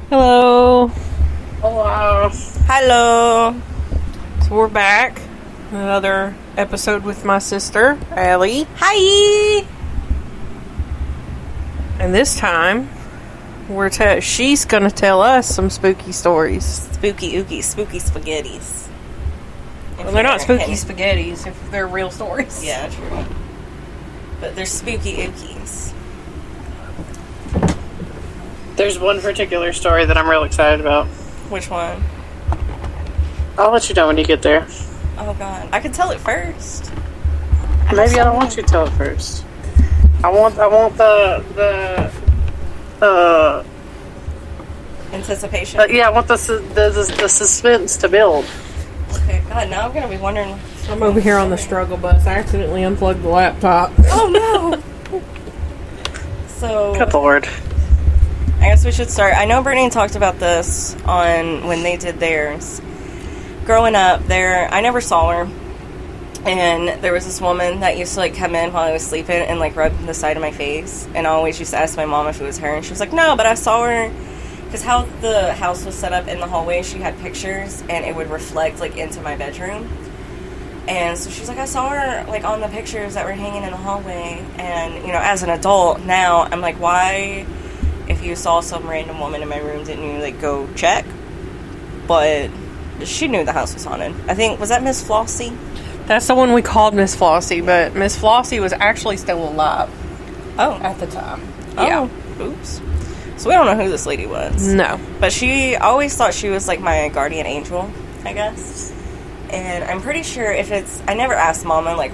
Hello. Hello. Hello. So we're back. Another episode with my sister, Allie. Hi! And this time, she's gonna tell us some spooky stories. Spooky ookie, spooky spaghettis. Well, they're not spooky spaghettis if they're real stories. Yeah, true. But they're spooky ookies. There's one particular story that I'm real excited about. Which one? I'll let you know when you get there. Oh god. I could tell it first. Maybe I don't want you to tell it first. I want the Anticipation? yeah, I want the suspense to build. Okay, god, now I'm gonna be wondering. I'm over here on the struggle bus. I accidentally unplugged the laptop. Oh no! So, Good Lord. I guess we should start. I know Brittany talked about this on when they did theirs. Growing up, I never saw her. And there was this woman that used to, like, come in while I was sleeping and, like, rub the side of my face. And I always used to ask my mom if it was her. And she was like, no, but I saw her. Because how the house was set up in the hallway, she had pictures. And it would reflect, like, into my bedroom. And so she's like, I saw her, like, on the pictures that were hanging in the hallway. And, you know, as an adult now, I'm like, why, if you saw some random woman in my room, didn't you, like, go check? But she knew the house was haunted. I think, was that Miss Flossie? That's the one we called Miss Flossie, but Miss Flossie was actually still alive. Oh. At the time. Yeah. Oh. Oops. So we don't know who this lady was. No. But she always thought she was, like, my guardian angel, I guess. And I'm pretty sure I never asked Mama, like,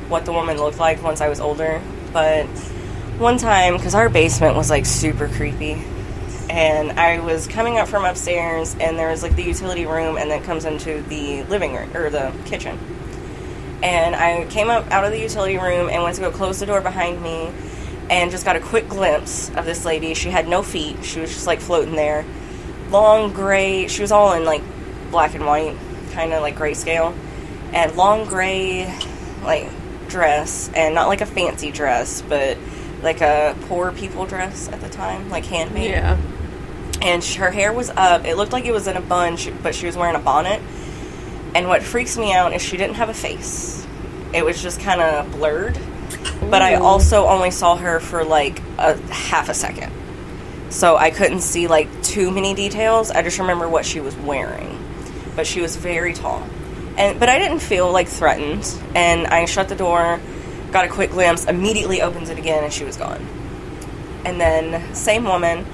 what the woman looked like once I was older. But one time, because our basement was, like, super creepy. And I was coming up from upstairs, and there was, like, the utility room, and then it comes into the living room, or the kitchen. And I came up out of the utility room and went to go close the door behind me and just got a quick glimpse of this lady. She had no feet. She was just, like, floating there. Long gray. She was all in, like, black and white, kind of like grayscale. And long gray, like, dress. And not like a fancy dress, but like a poor people dress at the time, like handmade. Yeah. And her hair was up. It looked like it was in a bun, but she was wearing a bonnet. And what freaks me out is she didn't have a face. It was just kind of blurred. But I also only saw her for, like, a half a second. So I couldn't see, like, too many details. I just remember what she was wearing. But she was very tall. But I didn't feel, like, threatened. And I shut the door, got a quick glimpse, immediately opens it again, and she was gone. And then, same woman,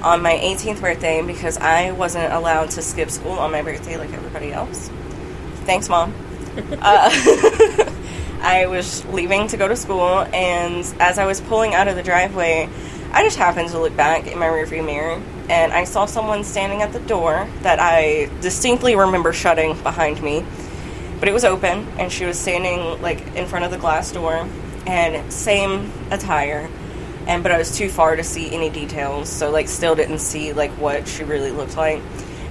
on my 18th birthday, because I wasn't allowed to skip school on my birthday like everybody else. Thanks, Mom. I was leaving to go to school, and as I was pulling out of the driveway, I just happened to look back in my rearview mirror, and I saw someone standing at the door that I distinctly remember shutting behind me. But it was open, and she was standing, like, in front of the glass door, and same attire, but I was too far to see any details, so, like, still didn't see, like, what she really looked like.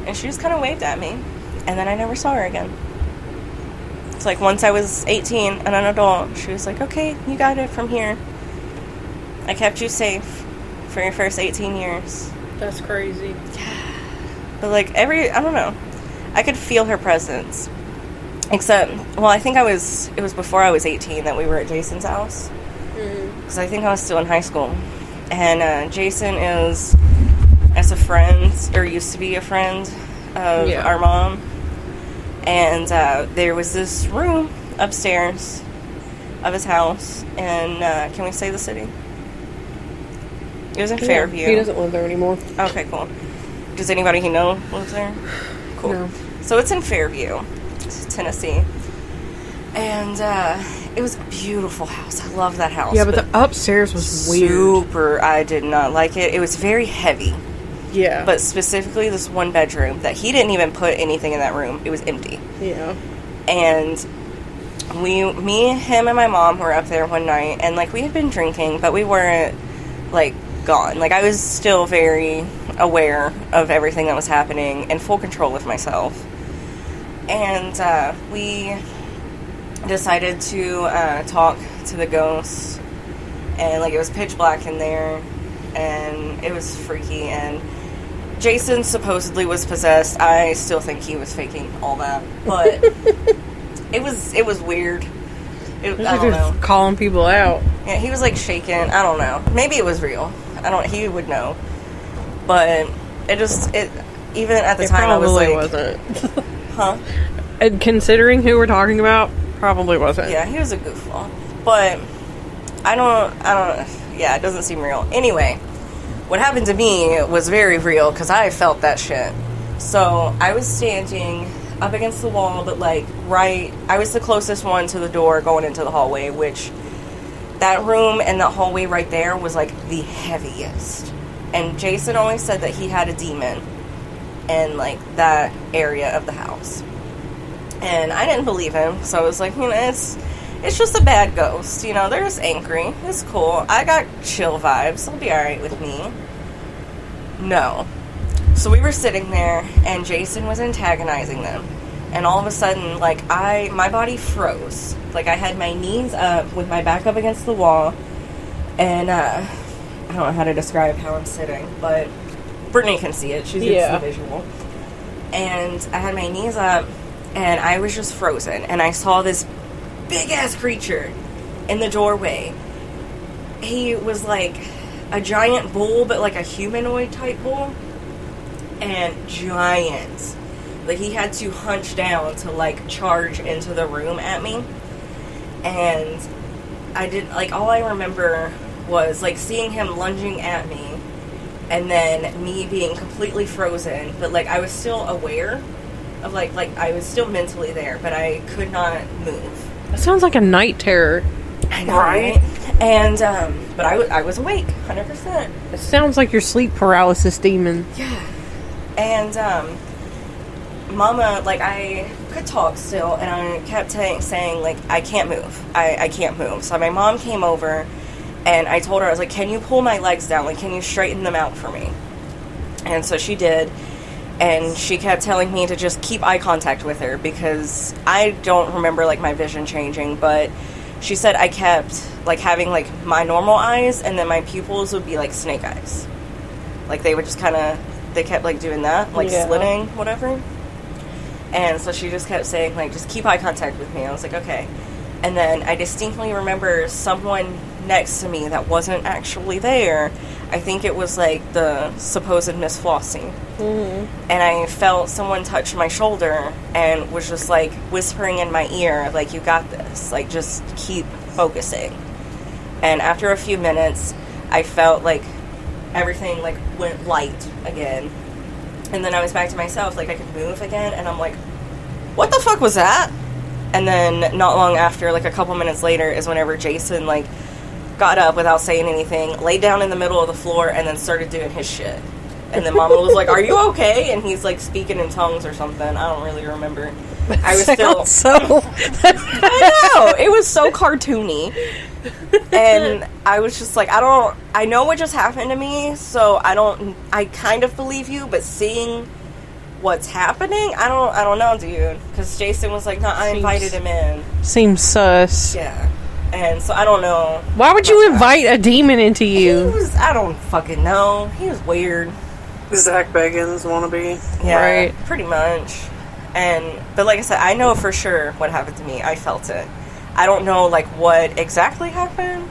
And she just kind of waved at me, and then I never saw her again. It's like, once I was 18 and an adult, she was like, okay, you got it from here. I kept you safe for your first 18 years. That's crazy. But, like, I don't know. I could feel her presence. Except, well, I think it was before I was 18 that we were at Jason's house. Because I think I was still in high school. And Jason is a friend, or used to be a friend of our mom. And there was this room upstairs of his house. And can we say the city? It was in Fairview. He doesn't live there anymore. Okay, cool. Does anybody he know lives there? Cool. No. So it's in Fairview, Tennessee. And it was a beautiful house. I love that house. Yeah, but the upstairs was weird. Super. I did not like it. It was very heavy. Yeah. But specifically this one bedroom that he didn't even put anything in that room. It was empty. Yeah. And me, him, and my mom were up there one night, and, like, we had been drinking, but we weren't, like, gone. Like, I was still very aware of everything that was happening and full control of myself. And we decided to talk to the ghosts, and, like, it was pitch black in there, and it was freaky. And Jason supposedly was possessed. I still think he was faking all that, but it was weird. I don't know. Calling people out. Yeah, he was like shaking. I don't know. Maybe it was real. He would know. But even at the time I was like, wasn't. huh? And considering who we're talking about, probably wasn't. Yeah, he was a goofball. But I don't yeah, it doesn't seem real. Anyway, what happened to me was very real because I felt that shit. So I was standing up against the wall, but like I was the closest one to the door going into the hallway, which that room and the hallway right there was like the heaviest. And Jason always said that he had a demon in like that area of the house. And I didn't believe him, so I was like, it's just a bad ghost. They're just angry. It's cool. I got chill vibes. It'll be alright with me. No. So we were sitting there, and Jason was antagonizing them. And all of a sudden, like, my body froze. Like, I had my knees up with my back up against the wall. And, I don't know how to describe how I'm sitting, but Brittany can see it. She gets the visual. And I had my knees up, and I was just frozen. And I saw this big-ass creature in the doorway. He was like a giant bull, but like a humanoid-type bull. And giant. Like, he had to hunch down to, like, charge into the room at me. And all I remember was, like, seeing him lunging at me. And then me being completely frozen. But, like, I was still aware of, like I was still mentally there. But I could not move. That sounds like a night terror. I know, right? And, but I was awake, 100%. It sounds like your sleep paralysis demon. Yeah. And, Mama, like, I could talk still, and I kept saying, like, I can't move. I can't move. So my mom came over, and I told her, I was like, can you pull my legs down? Like, can you straighten them out for me? And so she did, and she kept telling me to just keep eye contact with her, because I don't remember, like, my vision changing, but she said I kept, like, having, like, my normal eyes, and then my pupils would be, like, snake eyes. Like, they would just kind of, they kept, like, doing that, like, slitting, whatever. And so she just kept saying, like, just keep eye contact with me. I was like, okay. And then I distinctly remember someone next to me that wasn't actually there. I think it was, like, the supposed Miss Flossie. Mm-hmm. And I felt someone touch my shoulder and was just, like, whispering in my ear, like, you got this. Like, just keep focusing. And after a few minutes, I felt, like, everything, like, went light again. And then I was back to myself, like, I could move again, and I'm like, what the fuck was that? And then, not long after, like, a couple minutes later, is whenever Jason, like, got up without saying anything, laid down in the middle of the floor, and then started doing his shit. And then Mama was like, are you okay? And he's, like, speaking in tongues or something. I don't really remember. I was still... I know! It was so cartoony. And I was just like, I know what just happened to me, so I kind of believe you, but seeing what's happening, I don't know, dude. Because Jason was like, no, I invited him in. Seems sus. Yeah. And so I don't know. Why would you invite a demon into you? I don't fucking know. He was weird. Zach Bagans wannabe. Yeah, right. Pretty much. But like I said, I know for sure what happened to me. I felt it. I don't know, like, what exactly happened,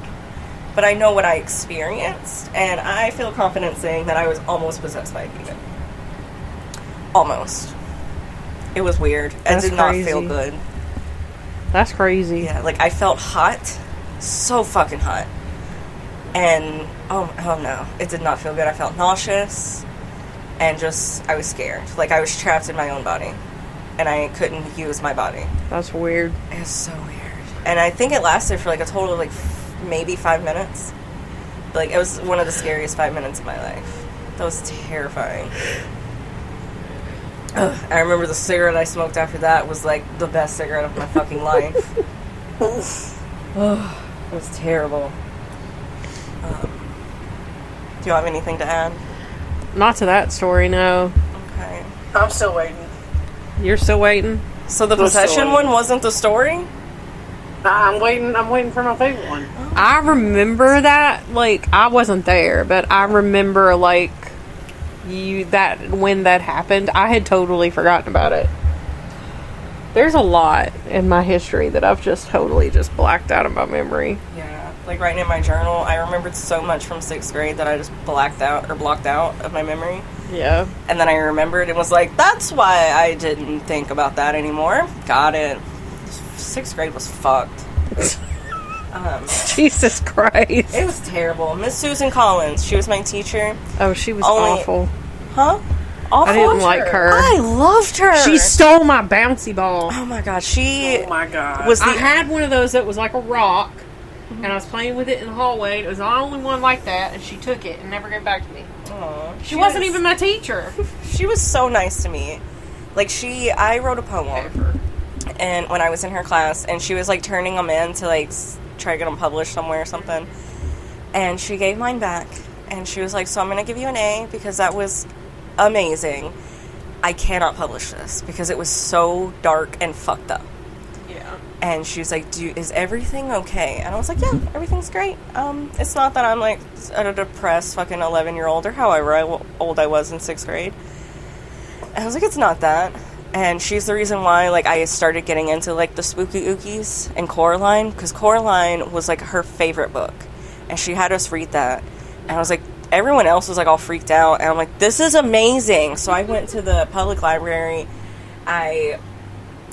but I know what I experienced, and I feel confident saying that I was almost possessed by a demon. Almost. It was weird. It did not feel good. That's crazy. Yeah, like, I felt hot. So fucking hot. And, oh no. It did not feel good. I felt nauseous, and I was scared. Like, I was trapped in my own body, and I couldn't use my body. That's weird. It's so weird. And I think it lasted for, like, a total of, like, maybe 5 minutes. Like, it was one of the scariest 5 minutes of my life. That was terrifying. I remember the cigarette I smoked after that was, like, the best cigarette of my fucking life. It was terrible. Do you have anything to add? Not to that story, no. Okay. I'm still waiting. You're still waiting? So the possession one wasn't the story? I'm waiting for my favorite one. I remember that, like, I wasn't there, but I remember, like, when that happened, I had totally forgotten about it. There's a lot in my history that I've just totally just blacked out of my memory. Yeah, like writing in my journal, I remembered so much from 6th grade that I just blocked out of my memory. Yeah. And then I remembered and was like, that's why I didn't think about that anymore. Got it. 6th grade was fucked. Jesus Christ. It was terrible. Miss Susan Collins, she was my teacher. Oh, she was awful. Huh? Awful? I didn't like her. I loved her. She stole my bouncy ball. Oh my god, I had one of those that was like a rock, and I was playing with it in the hallway, and it was the only one like that, and she took it and never gave it back to me. Aww. She wasn't even my teacher. She was so nice to me. Like, I wrote a poem, and when I was in her class, and she was, like, turning them in to, like, try to get them published somewhere or something, and she gave mine back, and she was like, so I'm going to give you an A, because that was amazing. I cannot publish this, because it was so dark and fucked up. Yeah. And she was like, is everything okay? And I was like, yeah, everything's great. It's not that I'm, like, a depressed fucking 11-year-old, or however old I was in 6th grade. And I was like, it's not that. And she's the reason why, like, I started getting into, like, the Spooky Ookies and Coraline, because Coraline was, like, her favorite book. And she had us read that. And I was like, everyone else was, like, all freaked out. And I'm like, this is amazing. So I went to the public library. I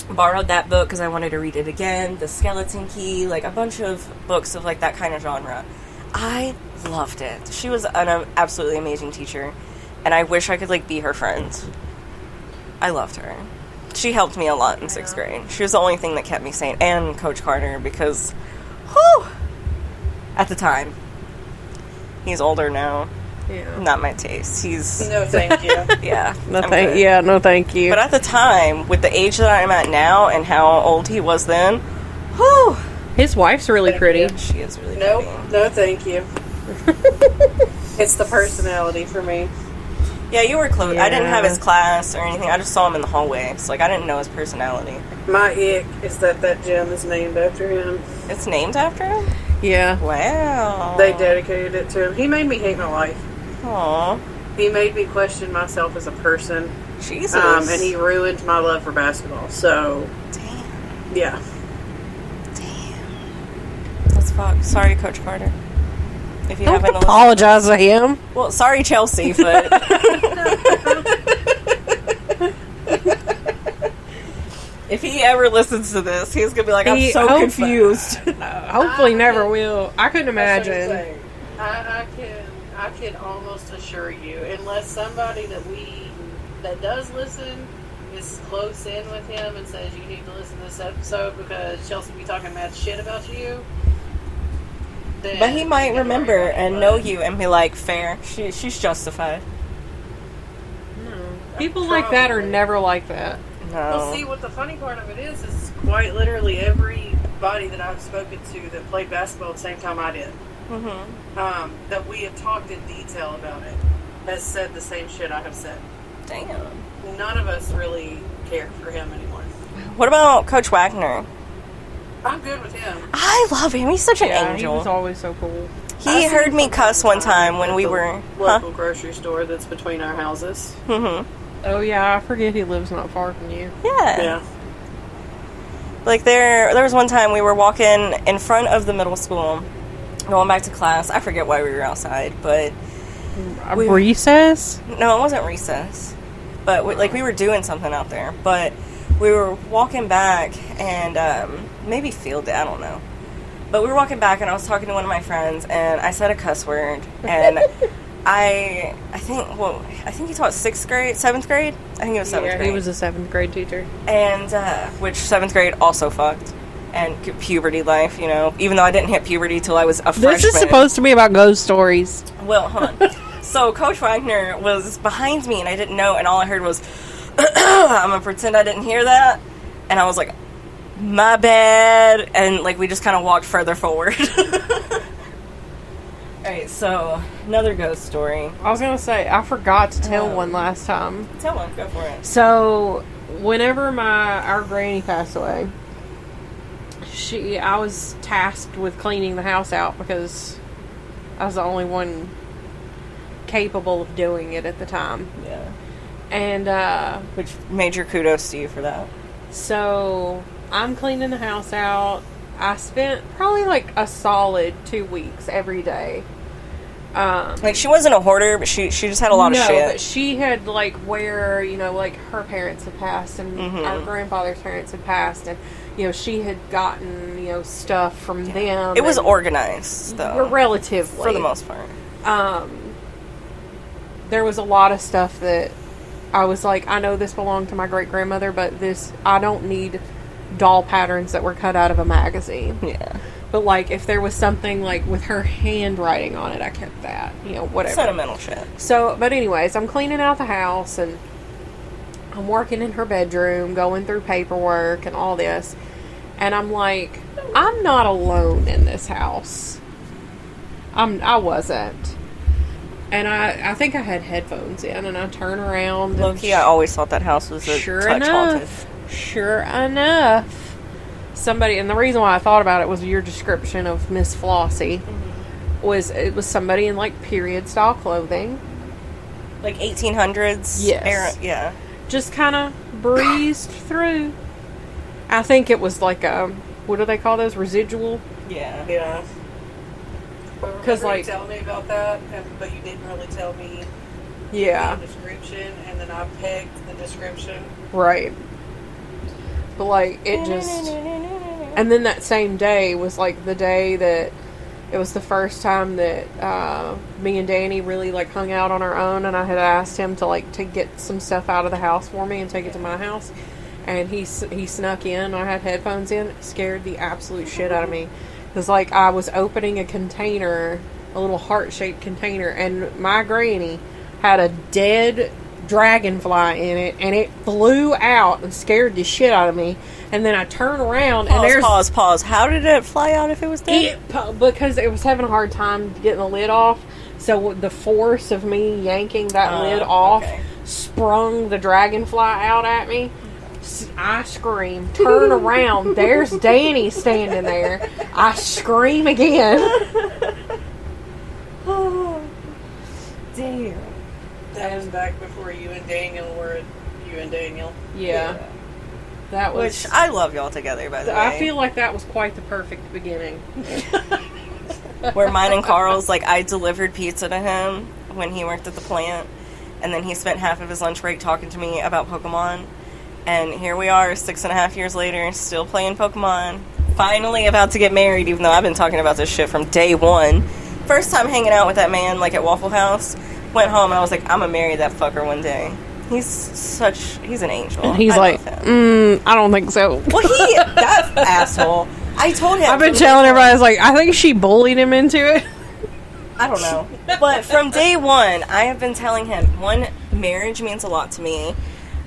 borrowed that book because I wanted to read it again. The Skeleton Key, like, a bunch of books of, like, that kind of genre. I loved it. She was an absolutely amazing teacher. And I wish I could, like, be her friend. I loved her. She helped me a lot in 6th grade. She was the only thing that kept me sane. And Coach Carter, because, whew, at the time. He's older now. Yeah. Not my taste. He's... No, thank you. Yeah. No, thank you. But at the time, with the age that I'm at now and how old he was then, whew. His wife's really pretty. She is really Nope. pretty. No, thank you. It's the personality for me. Yeah, you were close. Yeah. I didn't have his class or anything. I just saw him in the hallway. So, like, I didn't know his personality. My ick is that gym is named after him. It's named after him? Yeah. Wow. They dedicated it to him. He made me hate my life. Aww. He made me question myself as a person. Jesus. And he ruined my love for basketball. So, Damn. yeah. That's fucked. Sorry, Coach Carter. If you Don't haven't listened. apologize to him. Well, sorry, Chelsea, but... If he ever listens to this, he's going to be like, I'm so confused. Hopefully never will. I couldn't imagine. I can almost assure you, unless somebody that does listen is close in with him and says you need to listen to this episode because Chelsea be talking mad shit about you. But he might remember and know you and be like, fair. She's justified. No. People like that are never like that. No. Well, see, what the funny part of it is quite literally everybody that I've spoken to that played basketball at the same time I did, that we have talked in detail about it, has said the same shit I have said. Damn. None of us really care for him anymore. What about Coach Wagner? I'm good with him. I love him. He's such an angel. He was always so cool. He heard me cuss one time when we were... local grocery store that's between our houses. Oh, yeah, I forget he lives not far from you. Yeah. Like, there was one time we were walking in front of the middle school, going back to class. I forget why we were outside, but... Recess? No, it wasn't recess. But, we were doing something out there. But we were walking back, and maybe field day, I don't know. But we were walking back, and I was talking to one of my friends, and I said a cuss word, and... I think he taught 6th grade, 7th grade? I think it was 7th grade. Yeah, he was a 7th grade teacher. And, which 7th grade also fucked. And puberty life, you know. Even though I didn't hit puberty till I was a freshman. This is supposed to be about ghost stories. Well, hold on. So, Coach Wagner was behind me, and I didn't know, and all I heard was, I'm gonna pretend I didn't hear that. And I was like, my bad. And, we just kind of walked further forward. Alright, so, another ghost story. I was going to say, I forgot to tell one last time. Tell one, go for it. So, whenever our granny passed away, I was tasked with cleaning the house out because I was the only one capable of doing it at the time. Yeah. And, which major kudos to you for that. So, I'm cleaning the house out. I spent probably like a solid 2 weeks every day. Like, she wasn't a hoarder, but she just had a lot of shit. No, but she had, like, where, you know, like, her parents had passed and our grandfather's parents had passed, and, you know, she had gotten, you know, stuff from them. It was organized, though. Relatively. For the most part. There was a lot of stuff that I was like, I know this belonged to my great-grandmother, but I don't need doll patterns that were cut out of a magazine. Yeah. But, like, if there was something, like, with her handwriting on it, I kept that. You know, whatever. Sentimental shit. So, but anyways, I'm cleaning out the house, and I'm working in her bedroom, going through paperwork and all this. And I'm like, I'm not alone in this house. I wasn't. And I think I had headphones in, and I turn around. Low-key, I always thought that house was a touch haunted. Sure enough. Somebody, and the reason why I thought about it was your description of Miss Flossie. It was somebody in, like, period style clothing. Like 1800s? Yes. Era, yeah. Just kind of breezed through. I think it was like what do they call those? Residual? Yeah. Yeah. Because, like, you tell me about that, but you didn't really tell me. Yeah. The description, and then I pegged the description. Right. But, like, it just... And then that same day was, like, the day that... It was the first time that me and Danny really, like, hung out on our own, and I had asked him to, like, to get some stuff out of the house for me and take it to my house. And he snuck in. I had headphones in. It scared the absolute shit out of me. Because, like, I was opening a container, a little heart-shaped container, and my granny had a dead dragonfly in it, and it flew out and scared the shit out of me. And then I turn around, and there's... Pause. How did it fly out if it was dead? Because it was having a hard time getting the lid off. So the force of me yanking that lid off sprung the dragonfly out at me. I scream, turn around, there's Danny standing there. I scream again. Oh, damn. That was back before you and Daniel were you and Daniel. Yeah. That was... Which, I love y'all together, by the way. I feel like that was quite the perfect beginning. Where mine and Carl's, like, I delivered pizza to him when he worked at the plant, and then he spent half of his lunch break talking to me about Pokemon. And here we are, 6.5 years later, still playing Pokemon. Finally about to get married, even though I've been talking about this shit from day one. First time hanging out with that man, like, at Waffle House. Went home, and I was like, I'm gonna marry that fucker one day. He's an angel. And he's like, I don't think so. Well, that asshole. I told him. I've been telling everybody, I was like, I think she bullied him into it. I don't know. But from day one, I have been telling him, one, marriage means a lot to me.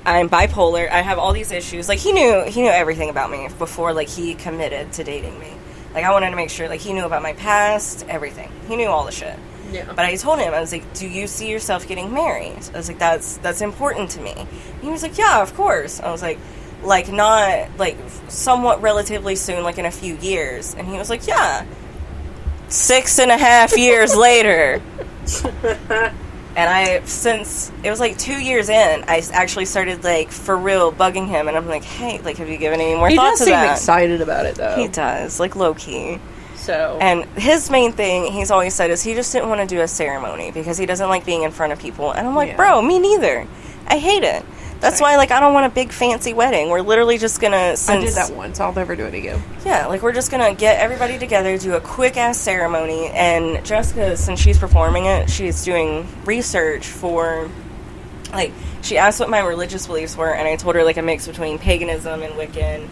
I'm bipolar. I have all these issues. Like, he knew everything about me before, like, he committed to dating me. Like, I wanted to make sure, like, he knew about my past, everything. He knew all the shit. Yeah. But I told him, I was like, do you see yourself getting married? I was like, that's important to me. And he was like, yeah, of course. I was like, not, like, somewhat relatively soon, like, in a few years. And he was like, yeah. 6.5 years later. And since it was like 2 years in, I actually started, like, for real bugging him. And I'm like, hey, like, have you given any more thought to that? He does seem excited about it, though. He does, like, low-key. So. And his main thing, he's always said, is he just didn't want to do a ceremony because he doesn't like being in front of people. And I'm like, bro, me neither. I hate it. That's why, like, I don't want a big fancy wedding. We're literally just gonna... I did that once. I'll never do it again. Yeah, like, we're just gonna get everybody together, do a quick-ass ceremony, and Jessica, since she's performing it, she's doing research for... Like, she asked what my religious beliefs were, and I told her, like, a mix between paganism and Wiccan,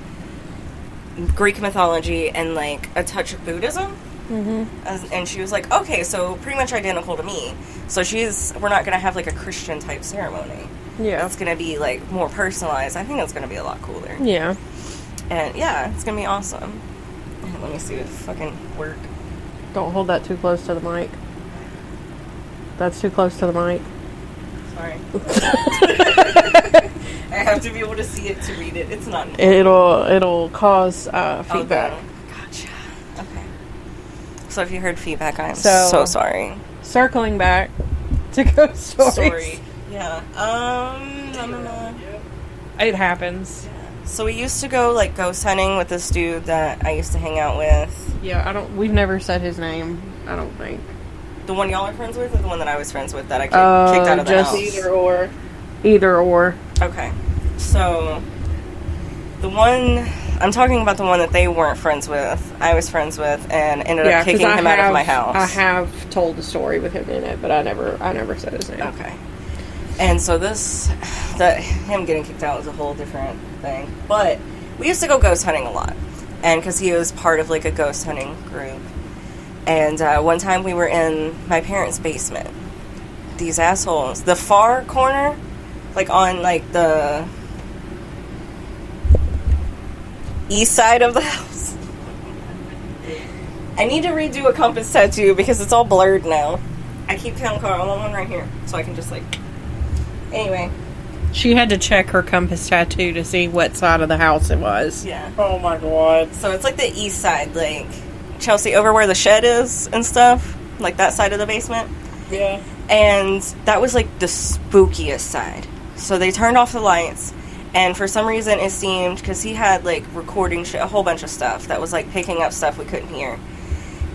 Greek mythology, and, like, a touch of Buddhism. Mm-hmm. And she was like, okay, so pretty much identical to me. So we're not gonna have, like, a Christian-type ceremony. Yeah. It's going to be, like, more personalized. I think it's going to be a lot cooler. Yeah. And, yeah, it's going to be awesome. And let me see if it fucking work. Don't hold that too close to the mic. That's too close to the mic. Sorry. I have to be able to see it to read it. It's not... It'll cause feedback. Okay. So if you heard feedback, I'm So- so sorry. Circling back to ghost stories. Sorry. Yeah. It happens. So we used to go, like, ghost hunting with this dude that I used to hang out with. Yeah, we've never said his name, I don't think. The one y'all are friends with, or the one that I was friends with that I kicked out of the just- house? Either or. Okay. So, the one... I'm talking about the one that they weren't friends with, I was friends with, and ended up kicking him out of my house. I have told the story with him in it, but I never said his name. Okay. And so him getting kicked out was a whole different thing. But we used to go ghost hunting a lot. And because he was part of, like, a ghost hunting group. And one time we were in my parents' basement. These assholes. The far corner, like, on, like, the east side of the house. I need to redo a compass tattoo because it's all blurred now. I keep telling Carl, I want one right here. So I can just, like... Anyway. She had to check her compass tattoo to see what side of the house it was. Yeah. Oh my god. So it's like the east side, like Chelsea, over where the shed is and stuff, like that side of the basement. Yeah. And that was like the spookiest side. So they turned off the lights, and for some reason it seemed, because he had like recording a whole bunch of stuff that was like picking up stuff we couldn't hear.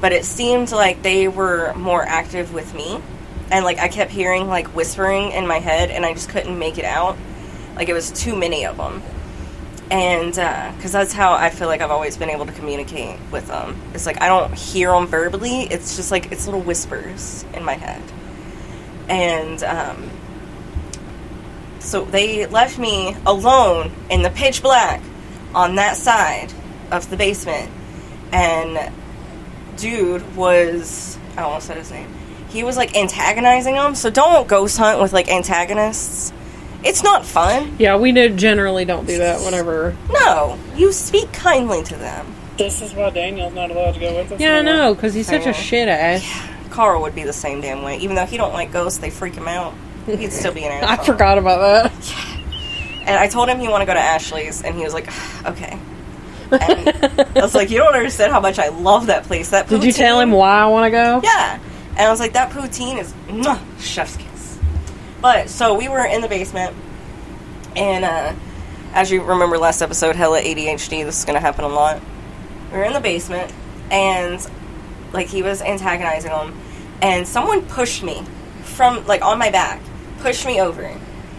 But it seemed like they were more active with me. And, like, I kept hearing, like, whispering in my head, and I just couldn't make it out. Like, it was too many of them. And, because that's how I feel like I've always been able to communicate with them. It's like, I don't hear them verbally. It's just, like, it's little whispers in my head. And, so they left me alone in the pitch black on that side of the basement. And dude was, I almost said his name. He was, like, antagonizing them. So don't ghost hunt with, like, antagonists. It's not fun. Yeah, we generally don't do that whenever... No. You speak kindly to them. This is why Daniel's not allowed to go with us. Yeah, I anymore. know, because he's such a shit ass. Carl would be the same damn way. Even though he don't like ghosts, they freak him out. He'd still be an asshole. I forgot about that. And I told him you want to go to Ashley's, and he was like, okay. And I was like, you don't understand how much I love that place. That Did you poutine- tell him why I want to go? Yeah. And I was like, that poutine is chef's kiss. But, so we were in the basement, and as you remember last episode, hella ADHD, this is going to happen a lot. We were in the basement, and, like, he was antagonizing them, and someone pushed me from, like, on my back, pushed me over.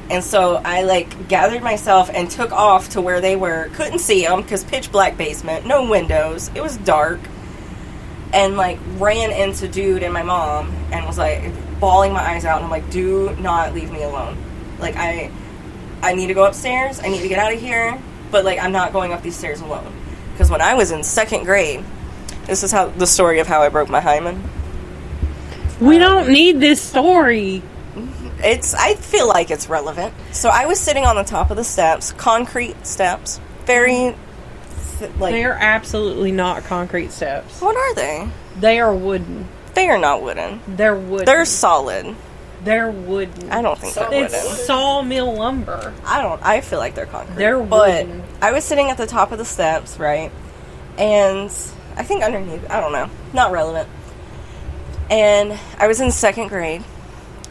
And so I, like, gathered myself and took off to where they were. Couldn't see them, because pitch black basement, no windows, it was dark. And, like, ran into dude and my mom and was, like, bawling my eyes out. And I'm like, do not leave me alone. Like, I need to go upstairs. I need to get out of here. But, like, I'm not going up these stairs alone. Because when I was in 2nd grade, this is how the story of how I broke my hymen. We don't need this story. I feel like it's relevant. So I was sitting on the top of the steps, concrete steps, very... like, They are absolutely not concrete steps. what are they? They are wooden. They are not wooden. They're wooden. They're solid. They're wooden. I don't think they're It's wooden. sawmill lumber. I feel like they're concrete. They're But wooden. I was sitting at the top of the steps, right? And I think underneath, I don't know. Not relevant. And I was in 2nd grade.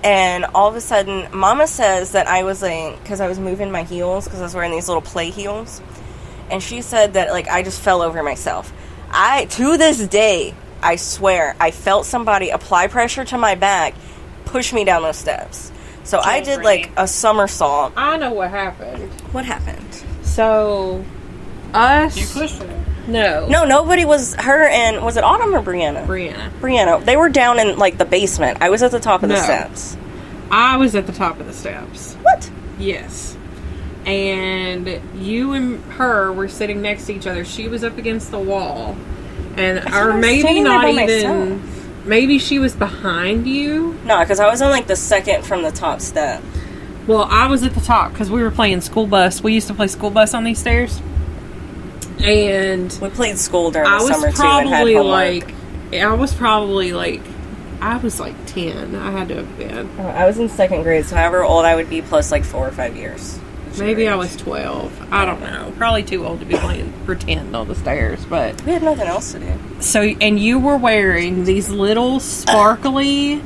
And all of a sudden, Mama says that I was like, because I was moving my heels, because I was wearing these little play heels. And she said that, like, I just fell over myself. To this day, I swear, I felt somebody apply pressure to my back, push me down those steps. So I did, like, a somersault. I know what happened. What happened? So, us... You pushed her. No. No, nobody was, her and, was it Autumn or Brianna? Brianna. They were down in, like, the basement. I was at the top of the steps. I was at the top of the steps. What? Yes. And you and her were sitting next to each other. She was up against the wall. And, or maybe not even, maybe she was behind you. No, because I was on, like, the second from the top step. Well, I was at the top because we were playing school bus. We used to play school bus on these stairs. And we played school during I the was summer too and had homework. I was like 10. I had to have been. I was in 2nd grade, so however old I would be plus like 4 or 5 years. Maybe I was 12. I don't know. Probably too old to be playing pretend on the stairs, but We had nothing else to do. so and you were wearing these little sparkly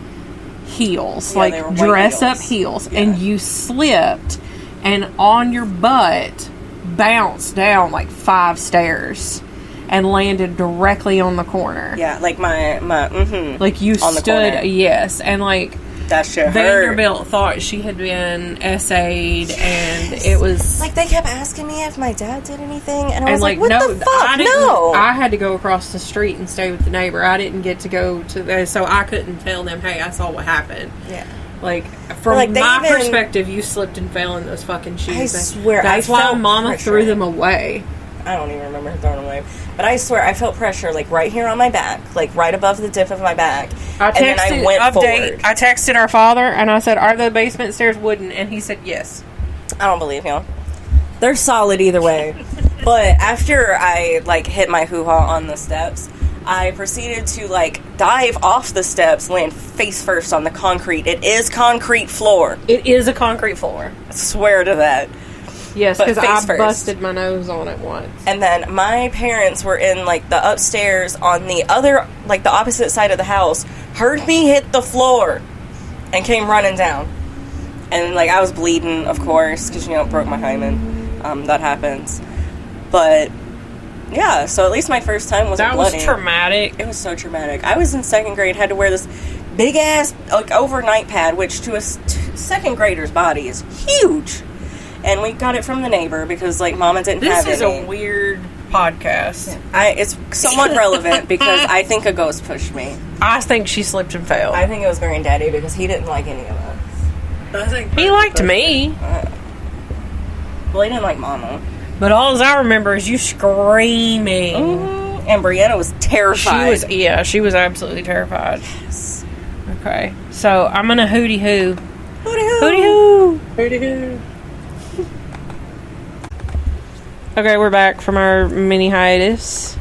heels, Yeah, they were like white dress up heels. heels, and you slipped and on your butt bounced down like 5 stairs and landed directly on the corner. Yeah, like my Like you on the stood, corner. yes, and like that shit hurt. Vanderbilt thought she had been SA'd, and it was Like, they kept asking me if my dad did anything, and I was and like, what no, the fuck? I didn't. No! I had to go across the street and stay with the neighbor. I didn't get to go to the, so I couldn't tell them, hey, I saw what happened. Yeah. Like, from Like, they my even- perspective, you slipped and fell in those fucking shoes. I swear, That's I why felt Mama pressure. threw them away. I don't even remember her throwing them away. But I swear, I felt pressure, like, right here on my back. Like, right above the tip of my back. I texted, and then I went forward. I texted our father, and I said, are the basement stairs wooden? And he said, yes. I don't believe him. They're solid either way. But after I, like, hit my hoo-ha on the steps, I proceeded to, like, dive off the steps, land face first on the concrete. It is concrete floor. It is a concrete floor. I swear to that. Yes, But because face I first. busted my nose on it once. And then my parents were in, like, the upstairs on the other, like, the opposite side of the house, heard me hit the floor, and came running down. And, like, I was bleeding, of course, because, you know, broke my hymen. That happens. But, yeah, so at least my first time wasn't That bloody. was traumatic. It was so traumatic. I was in 2nd grade, had to wear this big-ass, like, overnight pad, which to a second grader's body is huge. And we got it from the neighbor because, like, Mama didn't This have is any. a weird podcast. It's somewhat relevant because I think a ghost pushed me. I think she slipped and fell. I think it was Granddaddy because he didn't like any of us. I think He liked me, Well, he didn't like Mama. but all I remember is you screaming. And Brianna was terrified. She was absolutely terrified. Okay, so I'm gonna hootie hoo. Hootie-hoo. Hootie hoo. Hootie hoo. Okay, we're back from our mini hiatus.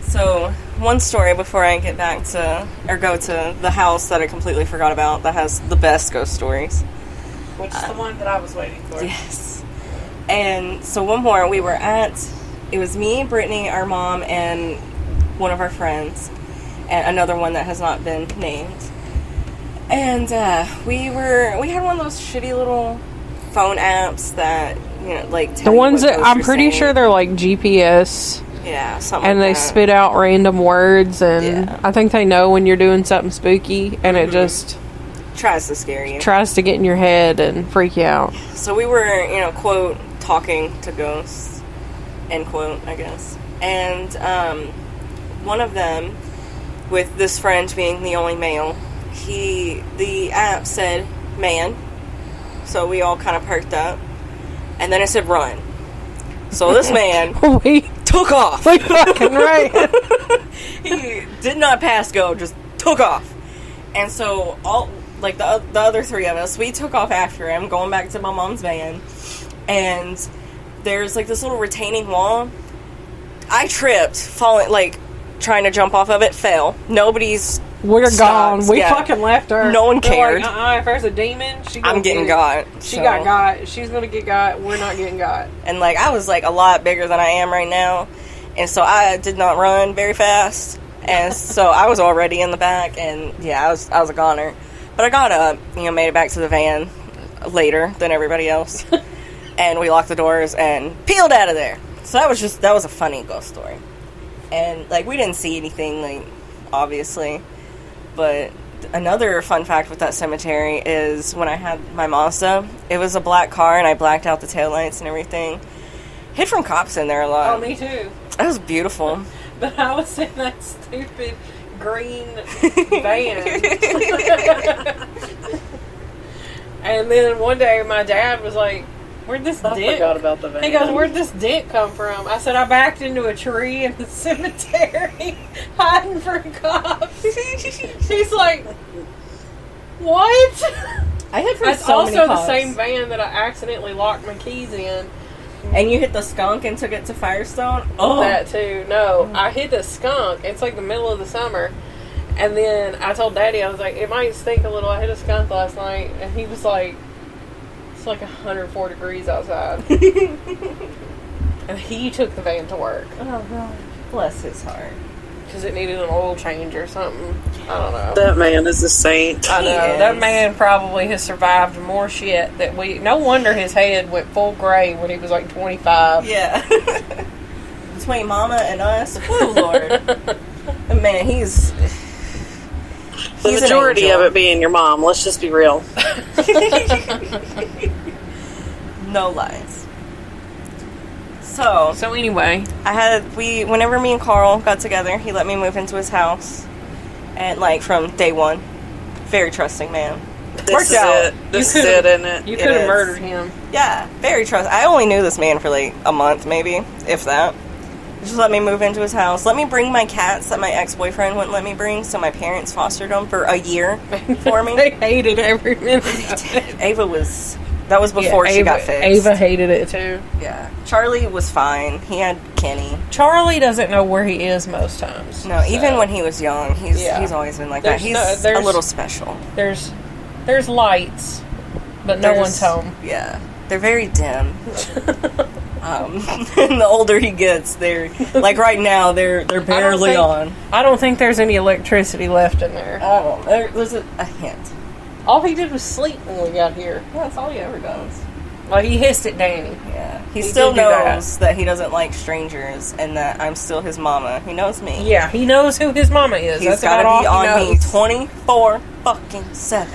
So, one story before I get back to, or go to the house that I completely forgot about that has the best ghost stories. Which is the one that I was waiting for. Yes. And so one more, we were at, it was me, Brittany, our mom, and one of our friends, and another one that has not been named. And we had one of those shitty little phone apps that, you know, like tell The you ones what that ghosts I'm are pretty saying. sure they're like GPS, Yeah, something and like they that. spit out random words, and Yeah. I think they know when you're doing something spooky, and it just Tries to scare you. tries to get in your head and freak you out. So we were, you know, quote, talking to ghosts, end quote, I guess. And one of them, with this friend being the only male, the app said, man. So we all kind of perked up. And then it said, run. So this man We took off. fucking right. He did not pass go, just took off. And so all, like, the other three of us, we took off after him, going back to my mom's van. And there's, like, this little retaining wall. I tripped, falling, like, trying to jump off of it, fell. Nobody's We're stopped. gone. We Yeah. fucking left her. No one They're cared. Like, if there's a demon, I'm getting got. got. She so. got. She's gonna get got. We're not getting got. And, like, I was, like, a lot bigger than I am right now. And so I did not run very fast. And so I was already in the back. And, yeah, I was a goner. But I got up, you know, made it back to the van later than everybody else. And we locked the doors and peeled out of there. So that was a funny ghost story. And, like, we didn't see anything, like, obviously. But another fun fact with that cemetery is when I had my Mazda, it was a black car and I blacked out the taillights and everything. Hid from cops in there a lot. Oh, me too. That was beautiful. But I was in that stupid green van. And then one day my dad was like, where'd this I dick? forgot about the van. He goes, where'd this dick come from? I said, I backed into a tree in the cemetery hiding from cops. He's like, what? I hid from That's so also many the cops. same van that I accidentally locked my keys in. And you hit the skunk and took it to Firestone? Oh. That too. No, I hit the skunk. It's like the middle of the summer. And then I told Daddy, I was like, it might stink a little. I hit a skunk last night. And he was like, It's like 104 degrees outside. And he took the van to work. Oh, God. Bless his heart. Because it needed an oil change or something. I don't know. That man is a saint. I know. That man probably has survived more shit that we... No wonder his head went full gray when he was like 25. Yeah. Between Mama and us. Oh, Lord. Man, he's The majority of it being your mom. Let's just be real. No lies. So anyway, whenever me and Carl got together, he let me move into his house, and like from day one, very trusting man. This is it. This is it, isn't it? You could have murdered him. Yeah, very trusting. I only knew this man for like a month, maybe, if that. Just let me move into his house. Let me bring my cats that my ex-boyfriend wouldn't let me bring, so my parents fostered them for a year for me. They hated every minute. Ava was... That was before she got fixed. Ava hated it too. Yeah. Charlie was fine. He had Kenny. Charlie doesn't know where he is most times. No, even when he was young, he's always been like that. He's a little special. There's lights, but no one's home. Yeah. They're very dim. And the older he gets, they're like right now they're barely on. I don't think there's any electricity left in there. There's a hint. All he did was sleep when we got here. Yeah, that's all he ever does. Well, he hissed at Danny. Yeah. He still knows that he doesn't like strangers and that I'm still his mama. He knows me. Yeah, he knows who his mama is. He's got to be on me 24-7.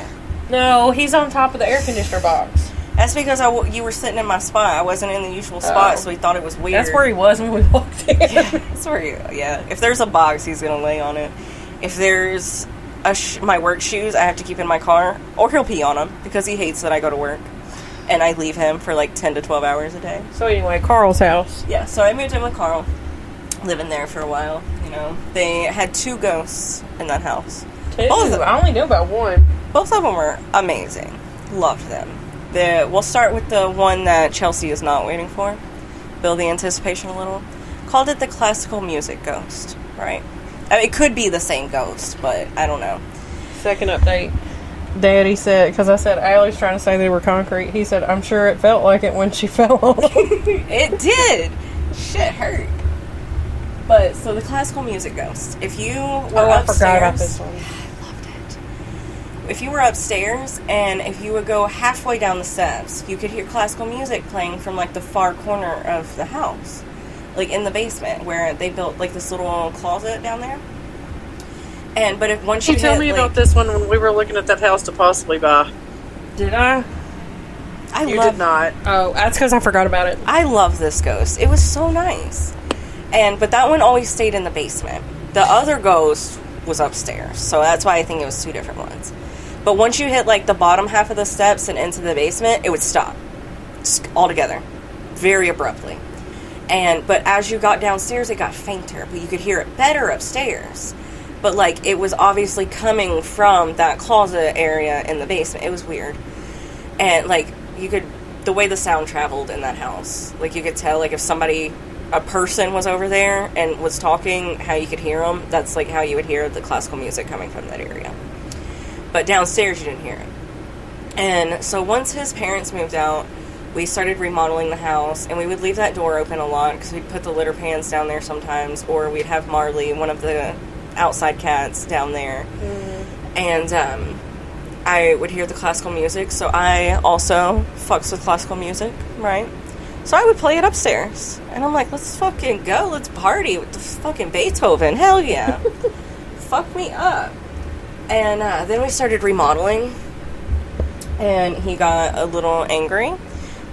No, he's on top of the air conditioner box. That's because you were sitting in my spot. I wasn't in the usual spot, so he thought it was weird. That's where he was when we walked in. That's where if there's a box, he's going to lay on it. If there's my work shoes I have to keep in my car, or he'll pee on them because he hates that I go to work and I leave him for like 10 to 12 hours a day. So anyway, Carl's house. Yeah, so I moved in with Carl, living there for a while. You know, they had 2 ghosts in that house. 2? I only knew about 1. Both of them were amazing. Loved them. We'll start with the one that Chelsea is not waiting for. Build the anticipation a little. Called it the classical music ghost, right? I mean, it could be the same ghost, but I don't know. Second update. Daddy said, because I said Allie's trying to say they were concrete. He said, I'm sure it felt like it when she fell on them. It did. Shit hurt. But, so the classical music ghost. If you were upstairs... I forgot about this one. I loved it. If you were upstairs, and if you would go halfway down the steps, you could hear classical music playing from, like, the far corner of the house. Like, in the basement, where they built, like, this little closet down there. But if once you tell me about this one when we were looking at that house to possibly buy. Did I? You did not. Oh, that's because I forgot about it. I love this ghost. It was so nice. But that one always stayed in the basement. The other ghost was upstairs, so that's why I think it was 2 different ones. But once you hit, like, the bottom half of the steps and into the basement, it would stop. Just altogether. Very abruptly. But as you got downstairs, it got fainter, but you could hear it better upstairs. But, like, it was obviously coming from that closet area in the basement. It was weird. And, like, the way the sound traveled in that house, like, you could tell, like, if a person was over there and was talking, how you could hear them, that's, like, how you would hear the classical music coming from that area. But downstairs, you didn't hear it. And so once his parents moved out, we started remodeling the house, and we would leave that door open a lot because we'd put the litter pans down there sometimes, or we'd have Marley, one of the outside cats, down there. And I would hear the classical music, so I also fucks with classical music, right? So I would play it upstairs, and I'm like, let's fucking go, let's party with the fucking Beethoven, hell yeah. Fuck me up. And then we started remodeling, and he got a little angry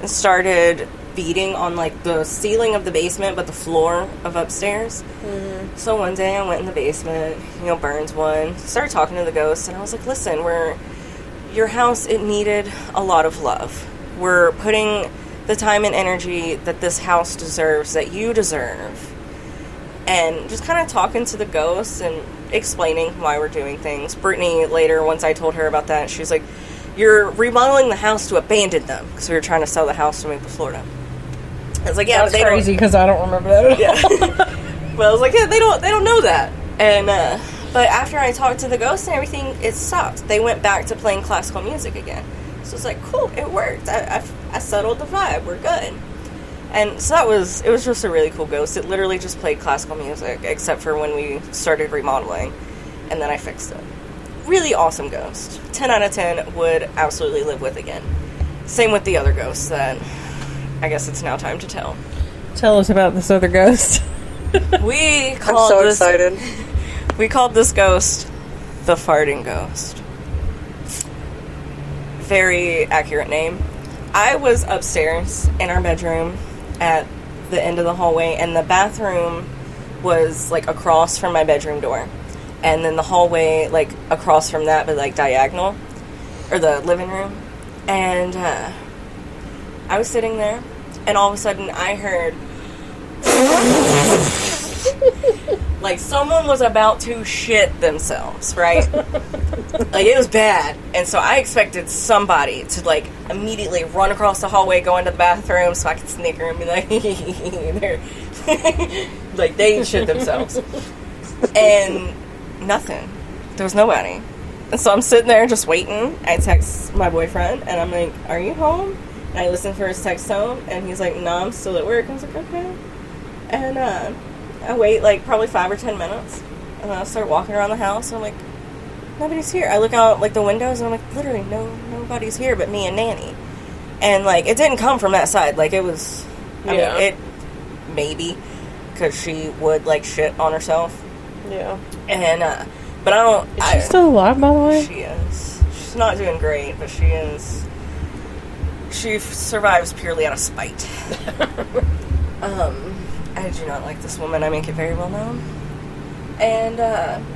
and started beating on, like, the ceiling of the basement, but the floor of upstairs. So one day I went in the basement, Burns one, started talking to the ghost, and I was like, listen, your house, it needed a lot of love. We're putting the time and energy that this house deserves, that you deserve. And just kind of talking to the ghost and explaining why we're doing things. Brittany later, once I told her about that, she was like, you're remodeling the house to abandon them, because we were trying to sell the house to move to Florida. I was like, yeah, that's crazy because I don't remember that at all. Well, I was like, yeah, they don't know that. And But after I talked to the ghost and everything, it stopped. They went back to playing classical music again. So it's like, cool, it worked. I settled the vibe. We're good. And so it was just a really cool ghost. It literally just played classical music, except for when we started remodeling. And then I fixed it. Really awesome ghost. 10 out of 10 would absolutely live with again. Same with the other ghosts that I guess it's now time to tell. Tell us about this other ghost. We I'm called so this, excited. We called this ghost the farting ghost. Very accurate name. I was upstairs in our bedroom at the end of the hallway, and the bathroom was like across from my bedroom door, and then the hallway like across from that, but like diagonal, or the living room. And I was sitting there, and all of a sudden I heard like someone was about to shit themselves, right? Like, it was bad. And so I expected somebody to, like, immediately run across the hallway, go into the bathroom so I could snicker and be like, they're like, they shit themselves. And nothing. There was nobody. And so I'm sitting there just waiting. I text my boyfriend, and I'm like, are you home? And I listen for his text tone, and he's like, no, I'm still at work. I was like, okay. And I wait, like, probably 5 or 10 minutes, and then I start walking around the house, and I'm like, nobody's here. I look out, like, the windows, and I'm like, literally, nobody's here but me and Nanny. And, like, it didn't come from that side. Like, it was, I mean, it, maybe, because she would, like, shit on herself. Yeah. And, but I don't... Is she still alive, by the way? She is. She's not doing great, but she is... She survives purely out of spite. I do not like this woman. I make it very well known. And,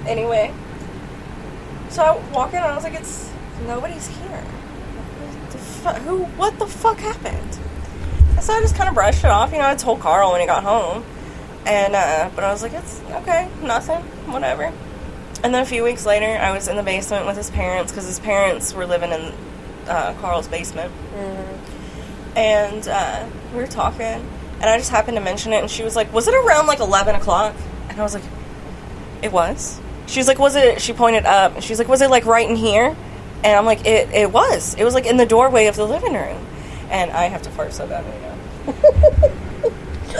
anyway. So I walk in and I was like, nobody's here. What the fuck happened? And so I just kind of brushed it off. You know, I told Carl when he got home. And, but I was like, it's okay. Nothing. Whatever. And then a few weeks later, I was in the basement with his parents, because his parents were living in, Carl's basement. Mm-hmm. And, we were talking. And I just happened to mention it, and she was like, was it around, like, 11 o'clock? And I was like, it was. She was like, was it, she pointed up, and she's like, was it, like, right in here? And I'm like, it was. It was, like, in the doorway of the living room. And I have to fart so bad right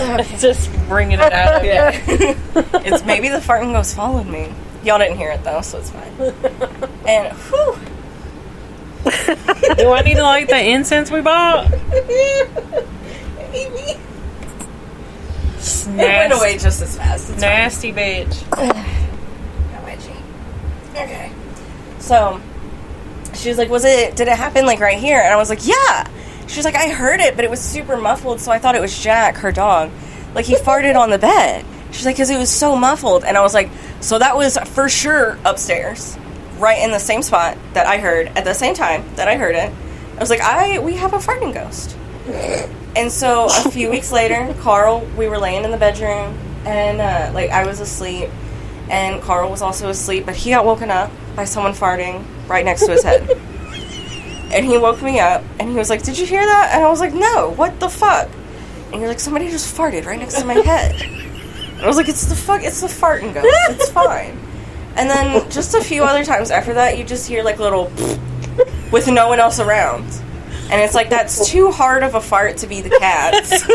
now. Just bringing it out. Yeah. It's maybe the farting ghost followed me. Y'all didn't hear it, though, so it's fine. And, whew. Do I need to light the incense we bought? Maybe. It went away just as fast. It's nasty fine. bitch. Got my cheek. Okay. So, she was like, did it happen, like, right here? And I was like, yeah. She was like, I heard it, but it was super muffled, so I thought it was Jack, her dog. Like, he farted on the bed. She's like, because it was so muffled. And I was like, so that was for sure upstairs, right in the same spot that I heard, at the same time that I heard it. I was like, we have a farting ghost. And so a few weeks later, Carl, we were laying in the bedroom, and, like, I was asleep, and Carl was also asleep, but he got woken up by someone farting right next to his head. And he woke me up, and he was like, did you hear that? And I was like, no, what the fuck? And you're like, somebody just farted right next to my head. And I was like, it's the farting ghost, it's fine. And then just a few other times after that, you just hear, like, little with no one else around. And it's like, that's too hard of a fart to be the cat's.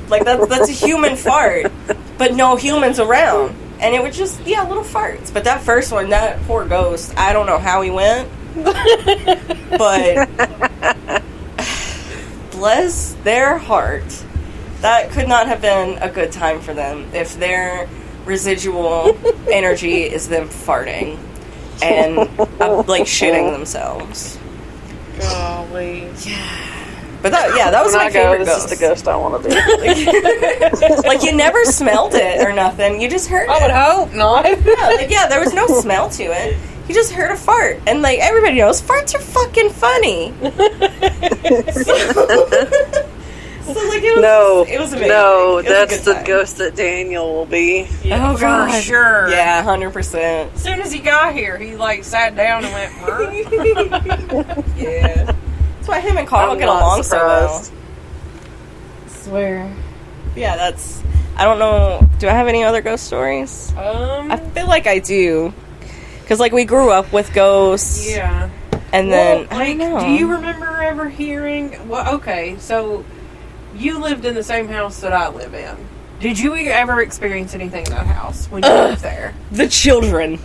Like, that's a human fart, but no humans around. And it was just, little farts. But that first one, that poor ghost, I don't know how he went. But bless their heart. That could not have been a good time for them if their residual energy is them farting and, like, shitting themselves. Golly. Yeah. But that was my favorite ghost. This is the ghost I want to be. Like, you never smelled it or nothing. You just heard it. I would hope not. There was no smell to it. You just heard a fart. And, like, everybody knows farts are fucking funny. So like, it was amazing. No, that's the ghost that Daniel will be. Yeah, oh, God. for sure. Yeah, 100%. As soon as he got here, he, like, sat down and went, yeah. That's why him and Carl get along so well. I swear. Yeah, I don't know Do I have any other ghost stories? I feel like I do. Because, like, we grew up with ghosts. Yeah. And then, well, I don't know. Do you remember ever hearing... Well, okay, so you lived in the same house that I live in. Did you ever experience anything in that house when you lived there? The children.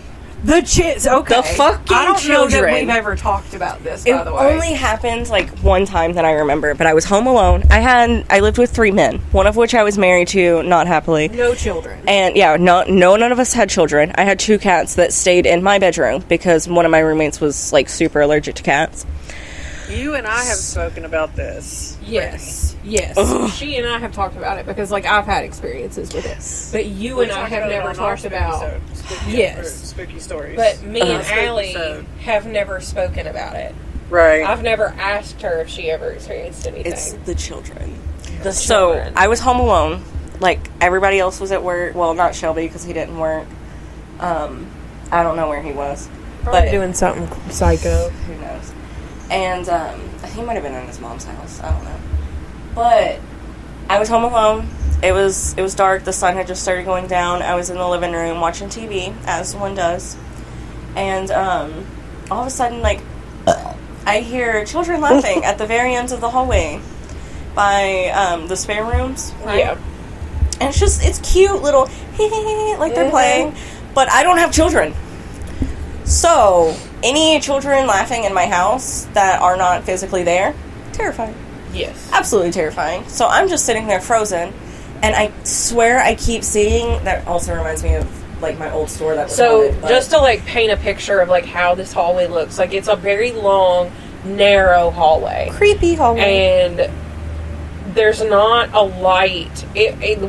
The kids, okay. The fucking I don't know children. that we've ever talked about this, by the way. It only happened, like, one time that I remember, but I was home alone. I lived with 3 men, one of which I was married to, not happily. No children. And, yeah, none of us had children. I had 2 cats that stayed in my bedroom because one of my roommates was, like, super allergic to cats. You and I have spoken about this. Yes. Yes. Ugh. She and I have talked about it because, like, I've had experiences with it. But you and I have never talked about... Spooky stories. But me and Allie have never spoken about it. Right. I've never asked her if she ever experienced anything. It's the children. So, I was home alone. Like, everybody else was at work. Well, not Shelby, because he didn't work. I don't know where he was. Probably doing something psycho. Who knows? And, he might have been in his mom's house. I don't know. But, I was home alone. It was dark. The sun had just started going down. I was in the living room watching TV, as one does. And, all of a sudden, like, I hear children laughing at the very end of the hallway by, the spare rooms. Right? Yeah. And it's cute little, like they're playing. But I don't have children. So, any children laughing in my house that are not physically there, terrifying. Yes. Absolutely terrifying. So I'm just sitting there frozen, and I swear I keep seeing... That also reminds me of, like, my old store that was haunted, just to, like, paint a picture of, like, how this hallway looks. Like, it's a very long, narrow hallway. Creepy hallway. And there's not a light.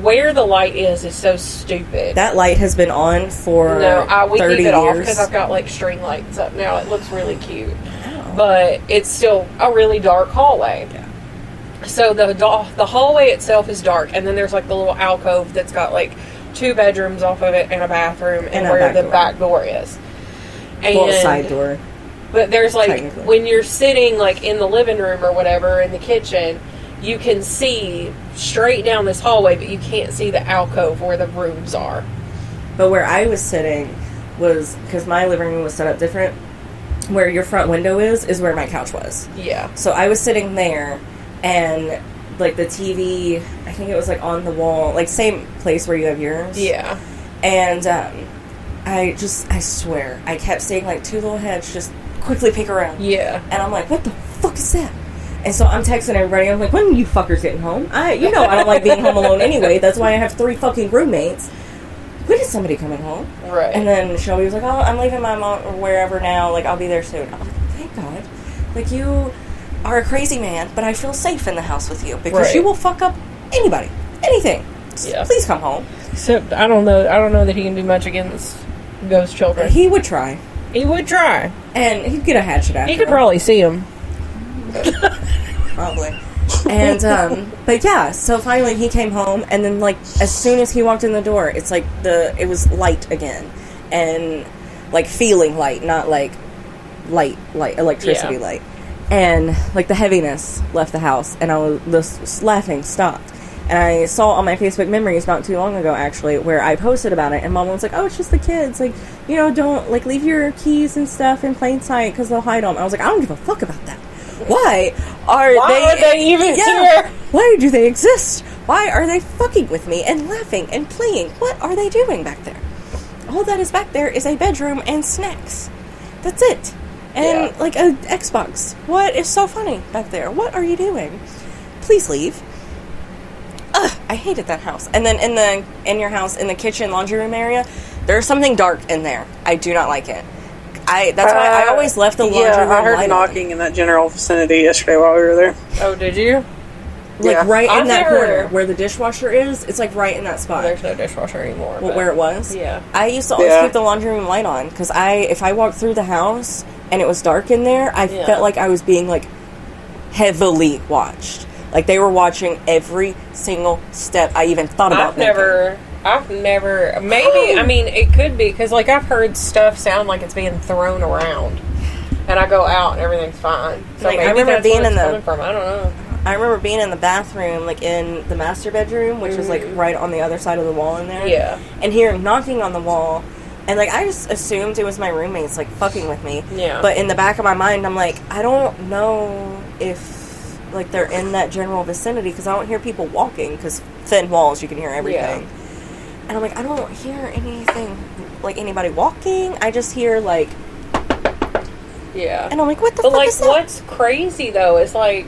Where the light is so stupid. That light has been on for we 30 keep it off years. because I've got, like, string lights up now. It looks really cute. Oh. But it's still a really dark hallway. Yeah. So the hallway itself is dark, and then there's, like, the little alcove that's got, like, 2 bedrooms off of it and a bathroom and where the back door is. And, well, side door. But there's, like, when you're sitting, like, in the living room or whatever, in the kitchen, you can see straight down this hallway, but you can't see the alcove where the rooms are. But where I was sitting was, because my living room was set up different, where your front window is where my couch was. Yeah. So I was sitting there, and, like, the TV, I think it was, like, on the wall, like, same place where you have yours. Yeah. And, I swear, I kept seeing, like, 2 little heads just quickly peek around. Yeah. And I'm like, what the fuck is that? And so I'm texting everybody, I'm like, when are you fuckers getting home? I don't like being home alone anyway, that's why I have 3 fucking roommates. When is somebody coming home? Right. And then Shelby was like, oh, I'm leaving my mom or wherever now, like, I'll be there soon. I'm like, thank God. Like, you are a crazy man, but I feel safe in the house with you, because you will fuck up anybody, anything. Yeah. Please come home. Except, I don't know that he can do much against ghost children. He would try. He would try. And he'd get a hatchet after He could probably see him. Probably. And, but yeah, so finally he came home, and then, like, as soon as he walked in the door, it's like it was light again. And, like, feeling light, not, like, light, electricity light. And, like, the heaviness left the house, and the laughing stopped. And I saw on my Facebook memories not too long ago, actually, where I posted about it, and Mom was like, oh, it's just the kids, like, don't, like, leave your keys and stuff in plain sight, because they'll hide them. I was like, I don't give a fuck about that. Why are they even here? Why do they exist? Why are they fucking with me and laughing and playing? What are they doing back there? All that is back there is a bedroom and snacks. That's it. And, like, a Xbox. What is so funny back there? What are you doing? Please leave. Ugh, I hated that house. And then in your house, in the kitchen, laundry room area, there's something dark in there. I do not like it. That's why I always left the laundry room I heard light knocking in that general vicinity yesterday while we were there. Oh, did you? Like, right in that corner where the dishwasher is, it's, like, right in that spot. There's no dishwasher anymore. Well, where it was? Yeah. I used to always keep the laundry room light on, because if I walked through the house and it was dark in there, I felt like I was being, like, heavily watched. Like, they were watching every single step I even thought about. I've never, maybe, I mean, it could be, because, like, I've heard stuff sound like it's being thrown around, and I go out and everything's fine. So like, maybe I remember that's being where in it's the coming from. I don't know. I remember being in the bathroom, like, in the master bedroom, which was, like, right on the other side of the wall in there. Yeah. And hearing knocking on the wall. And, like, I just assumed it was my roommates, like, fucking with me. Yeah. But in the back of my mind, I'm like, I don't know if, like, they're in that general vicinity, because I don't hear people walking, because thin walls, you can hear everything. Yeah. And I'm like, I don't hear anything, like, anybody walking. I just hear, like... Yeah. And I'm like, what the but fuck like, is that? what's crazy though is like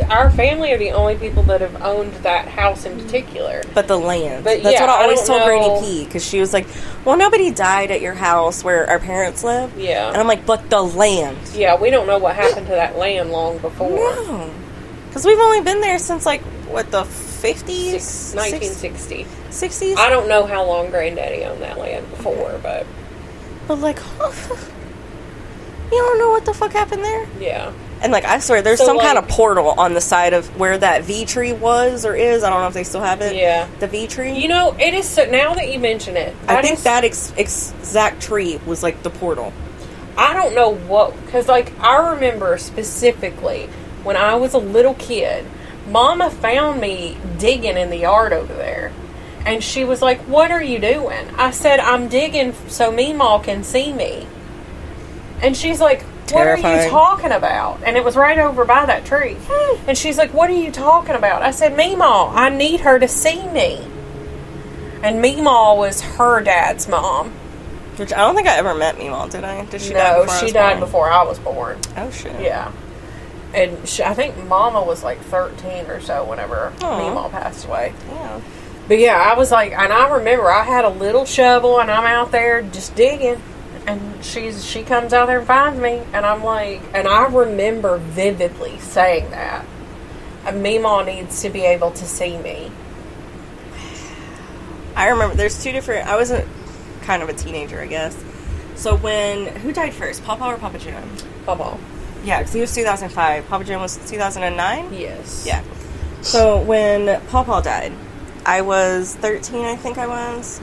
our family are the only people that have owned that house in particular. But the land. But that's yeah, what I always don't told Granny know. P, because she was like, well, nobody died at your house where our parents live. Yeah. And I'm like, but the land. Yeah, we don't know what happened to that land long before. No. Because we've only been there since, like, what, the 50s? 1960. 60s? I don't know how long Granddaddy owned that land before, but like, you don't know what the fuck happened there? yeah. And, like, I swear, there's So, some kind like- of portal on the side of where that V tree was or is. I don't know if they still have it. Yeah. The V tree. You know, it is so, now that you mention it, I think is- that exact tree was, like, the portal. I don't know what, because, like, I remember specifically when I was a little kid, Mama found me digging in the yard over there. And she was like, what are you doing? I said, I'm digging so Meemaw can see me. And she's like, what are you Terrifying. talking about? And it was right over by that tree. And she's like, what are you talking about? I said, Meemaw, I need her to see me. And Meemaw was her dad's mom. Which I don't think I ever met Meemaw, did I? Did she die No, before I she was died born? before I was born. Oh, shit. Yeah. And I think Mama was like 13 or so whenever Aw. Meemaw passed away. Yeah. But yeah, I was like, and I remember I had a little shovel and I'm out there just digging. And she comes out there and finds me. And I'm like, and I remember vividly saying that. Meemaw needs to be able to see me. I remember there's two different... I was kind of a teenager, I guess. So who died first, Papa or Papa Jim? Papa. Yeah, because he was 2005. Papa Jim was 2009? Yes. Yeah. So when Papa died, I was 13, I think I was.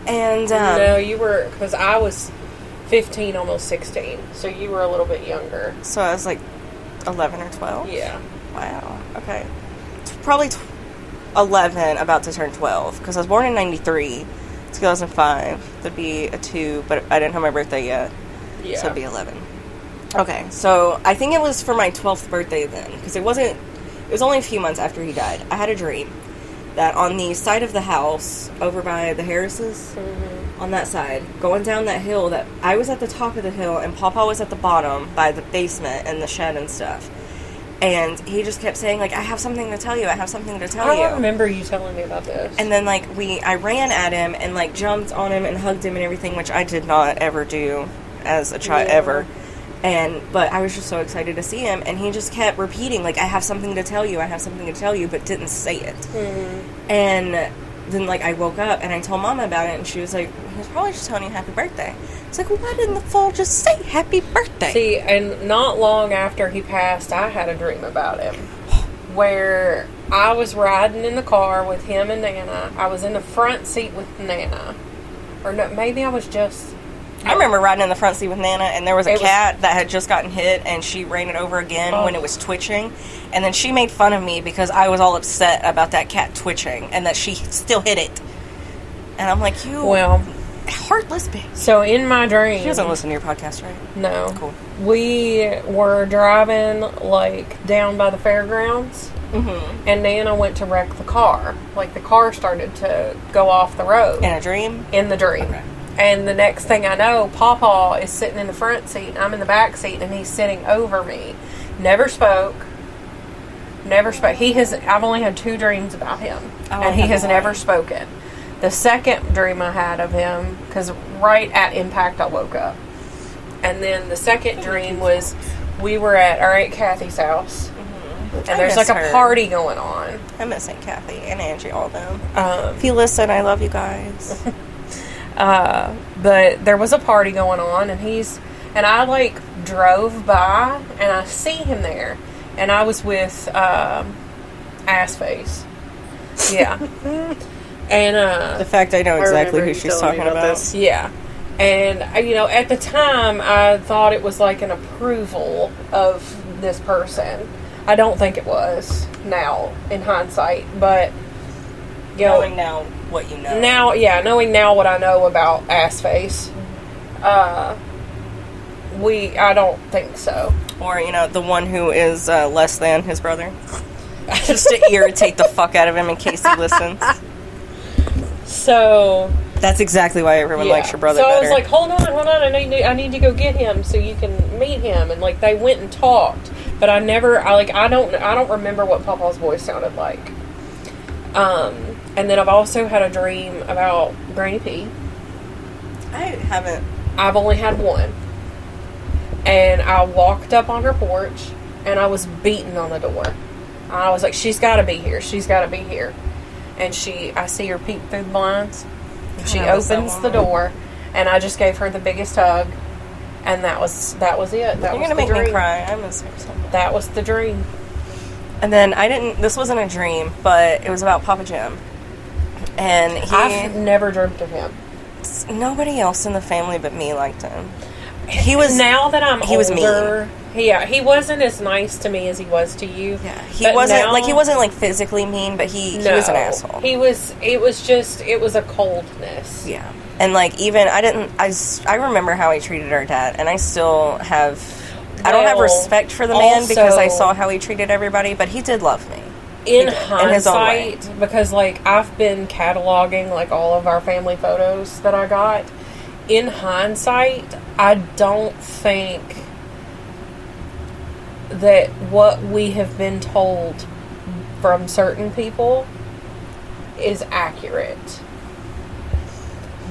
And, No, you were, because I was 15, almost 16. So you were a little bit younger. so I was like 11 or 12? Yeah. Wow. Okay. Probably 11, about to turn 12. Because I was born in 93, 2005. That'd be a 2, but I didn't have my birthday yet. Yeah. So it'd be 11. Okay, so I think it was for my 12th birthday then. Because it was only a few months after he died. I had a dream that on the side of the house, over by the Harrises, on that side, going down that hill, that I was at the top of the hill and Papa was at the bottom by the basement and the shed and stuff. And he just kept saying, like, I have something to tell you, I have something to tell I you. don't remember you telling me about this. And then, like, I ran at him and, like, jumped on him and hugged him and everything, which I did not ever do as a child, ever. But I was just so excited to see him, and he just kept repeating, like, I have something to tell you, I have something to tell you, but didn't say it. Mm-hmm. And then, like, I woke up, and I told Mama about it, and she was like, he was probably just telling you happy birthday. It's like, well, why didn't the fool just say happy birthday? See, and not long after he passed, I had a dream about him. Where I was riding in the car with him and Nana. I was in the front seat with Nana. Or no, maybe I was just... I remember riding in the front seat with Nana, and there was a cat that had just gotten hit, and she ran it over again when it was twitching. And then she made fun of me because I was all upset about that cat twitching, and that she still hit it. And I'm like, you heartless bitch. So in my dream... She doesn't listen to your podcast, right? No. Cool. We were driving, like, down by the fairgrounds. Mm-hmm. And Nana went to wreck the car. Like, the car started to go off the road. In a dream? In the dream. Okay. And the next thing I know, Pawpaw is sitting in the front seat, and I'm in the back seat, and he's sitting over me. Never spoke. I've only had 2 dreams about him. And he has never spoken. The second dream I had of him, because right at impact I woke up. And then the second dream was we were at our Aunt Kathy's house. Mm-hmm. And there's like a party going on. I miss Aunt Kathy and Angie, all of them. If you listen, I love you guys. But there was a party going on, and I like drove by, and I see him there, and I was with Ass Face. Yeah. And the fact I know exactly who she's talking about. Yeah. And at the time I thought it was like an approval of this person, I don't think it was now, in hindsight, but, you know, Knowing now what you know. knowing now what I know about ass face, I don't think so. Or, the one who is less than his brother. Just to irritate the fuck out of him in case he listens. So... That's exactly why everyone likes your brother better. So I better. was like, hold on, I need to go get him so you can meet him. And, like, they went and talked. But I don't remember what Papa's voice sounded like. And then I've also had a dream about Granny P. I haven't. I've only had one. And I walked up on her porch, and I was beating on the door. I was like, she's got to be here. She's got to be here. And I see her peek through the blinds. She opens the door, and I just gave her the biggest hug, and that was it. That was You're gonna make me cry. I miss her so much. That was the dream. And then this wasn't a dream, but it was about Papa Jim. And I've never dreamt of him. Nobody else in the family but me liked him. He was now that I'm he was older. Yeah, he wasn't as nice to me as he was to you. Yeah, he wasn't like physically mean, but he was an asshole. It was a coldness. Yeah. And like even I remember how he treated our dad, and I still have I don't have respect for the man because I saw how he treated everybody, but he did love me. In hindsight, because like I've been cataloging like all of our family photos that I got. In hindsight, I don't think that what we have been told from certain people is accurate.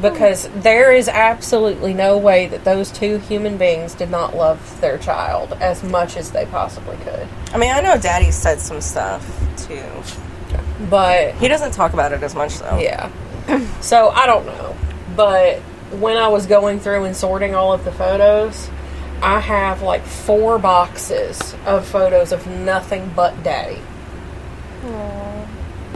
Because there is absolutely no way that those two human beings did not love their child as much as they possibly could. I mean, I know Daddy said some stuff, too. But he doesn't talk about it as much, though. Yeah. So, I don't know. But when I was going through and sorting all of the photos, I have like 4 boxes of photos of nothing but Daddy. Aww.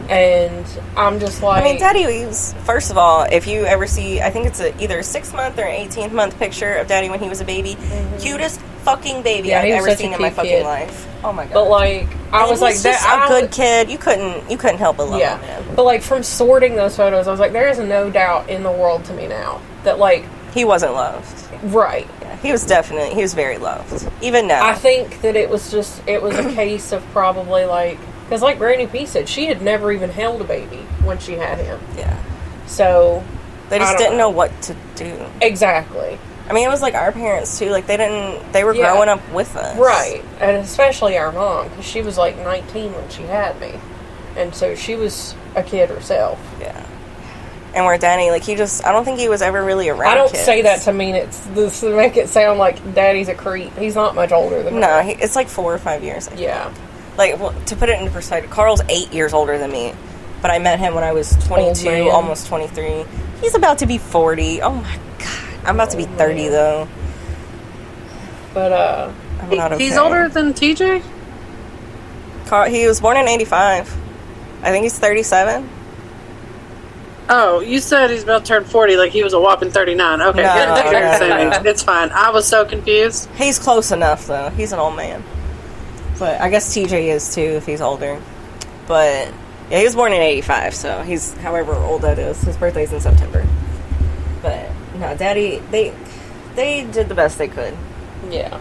And I'm just like... I mean, Daddy was... First of all, if you ever see... I think it's either a 6-month or 18th-month picture of Daddy when he was a baby. Mm-hmm. Cutest fucking baby I've ever seen in my fucking life. Oh my god. But like... I was like... a good kid. You couldn't help but love him, man. But like, from sorting those photos, I was like, there is no doubt in the world to me now that like... He wasn't loved. Right. Yeah, he was very loved. Even now. I think that it was a case of probably like... Because like Granny P said, she had never even held a baby when she had him. Yeah. So... They just didn't know what to do. Exactly. I mean, it was like our parents, too. Like, they were growing up with us. Right. And especially our mom, because she was like 19 when she had me. And so she was a kid herself. Yeah. And where Daddy, like, I don't think he was ever really around I don't kids. say that to mean to make it sound like Daddy's a creep. He's not much older than me. No, it's like 4 or 5 years. Yeah. Like, well, to put it into perspective, Carl's 8 years older than me. But I met him when I was 22, almost 23. He's about to be 40. Oh, my God. I'm about to be 30, though. But, I'm not okay. He's older than TJ? Carl, he was born in 85. I think he's 37. Oh, you said he's about to turn 40, like he was a whopping 39. Okay, No. it's fine. I was so confused. He's close enough, though. He's an old man. But I guess TJ is, too, if he's older. But, yeah, he was born in 85, so he's however old that is. His birthday's in September. But, no, Daddy, they did the best they could. Yeah.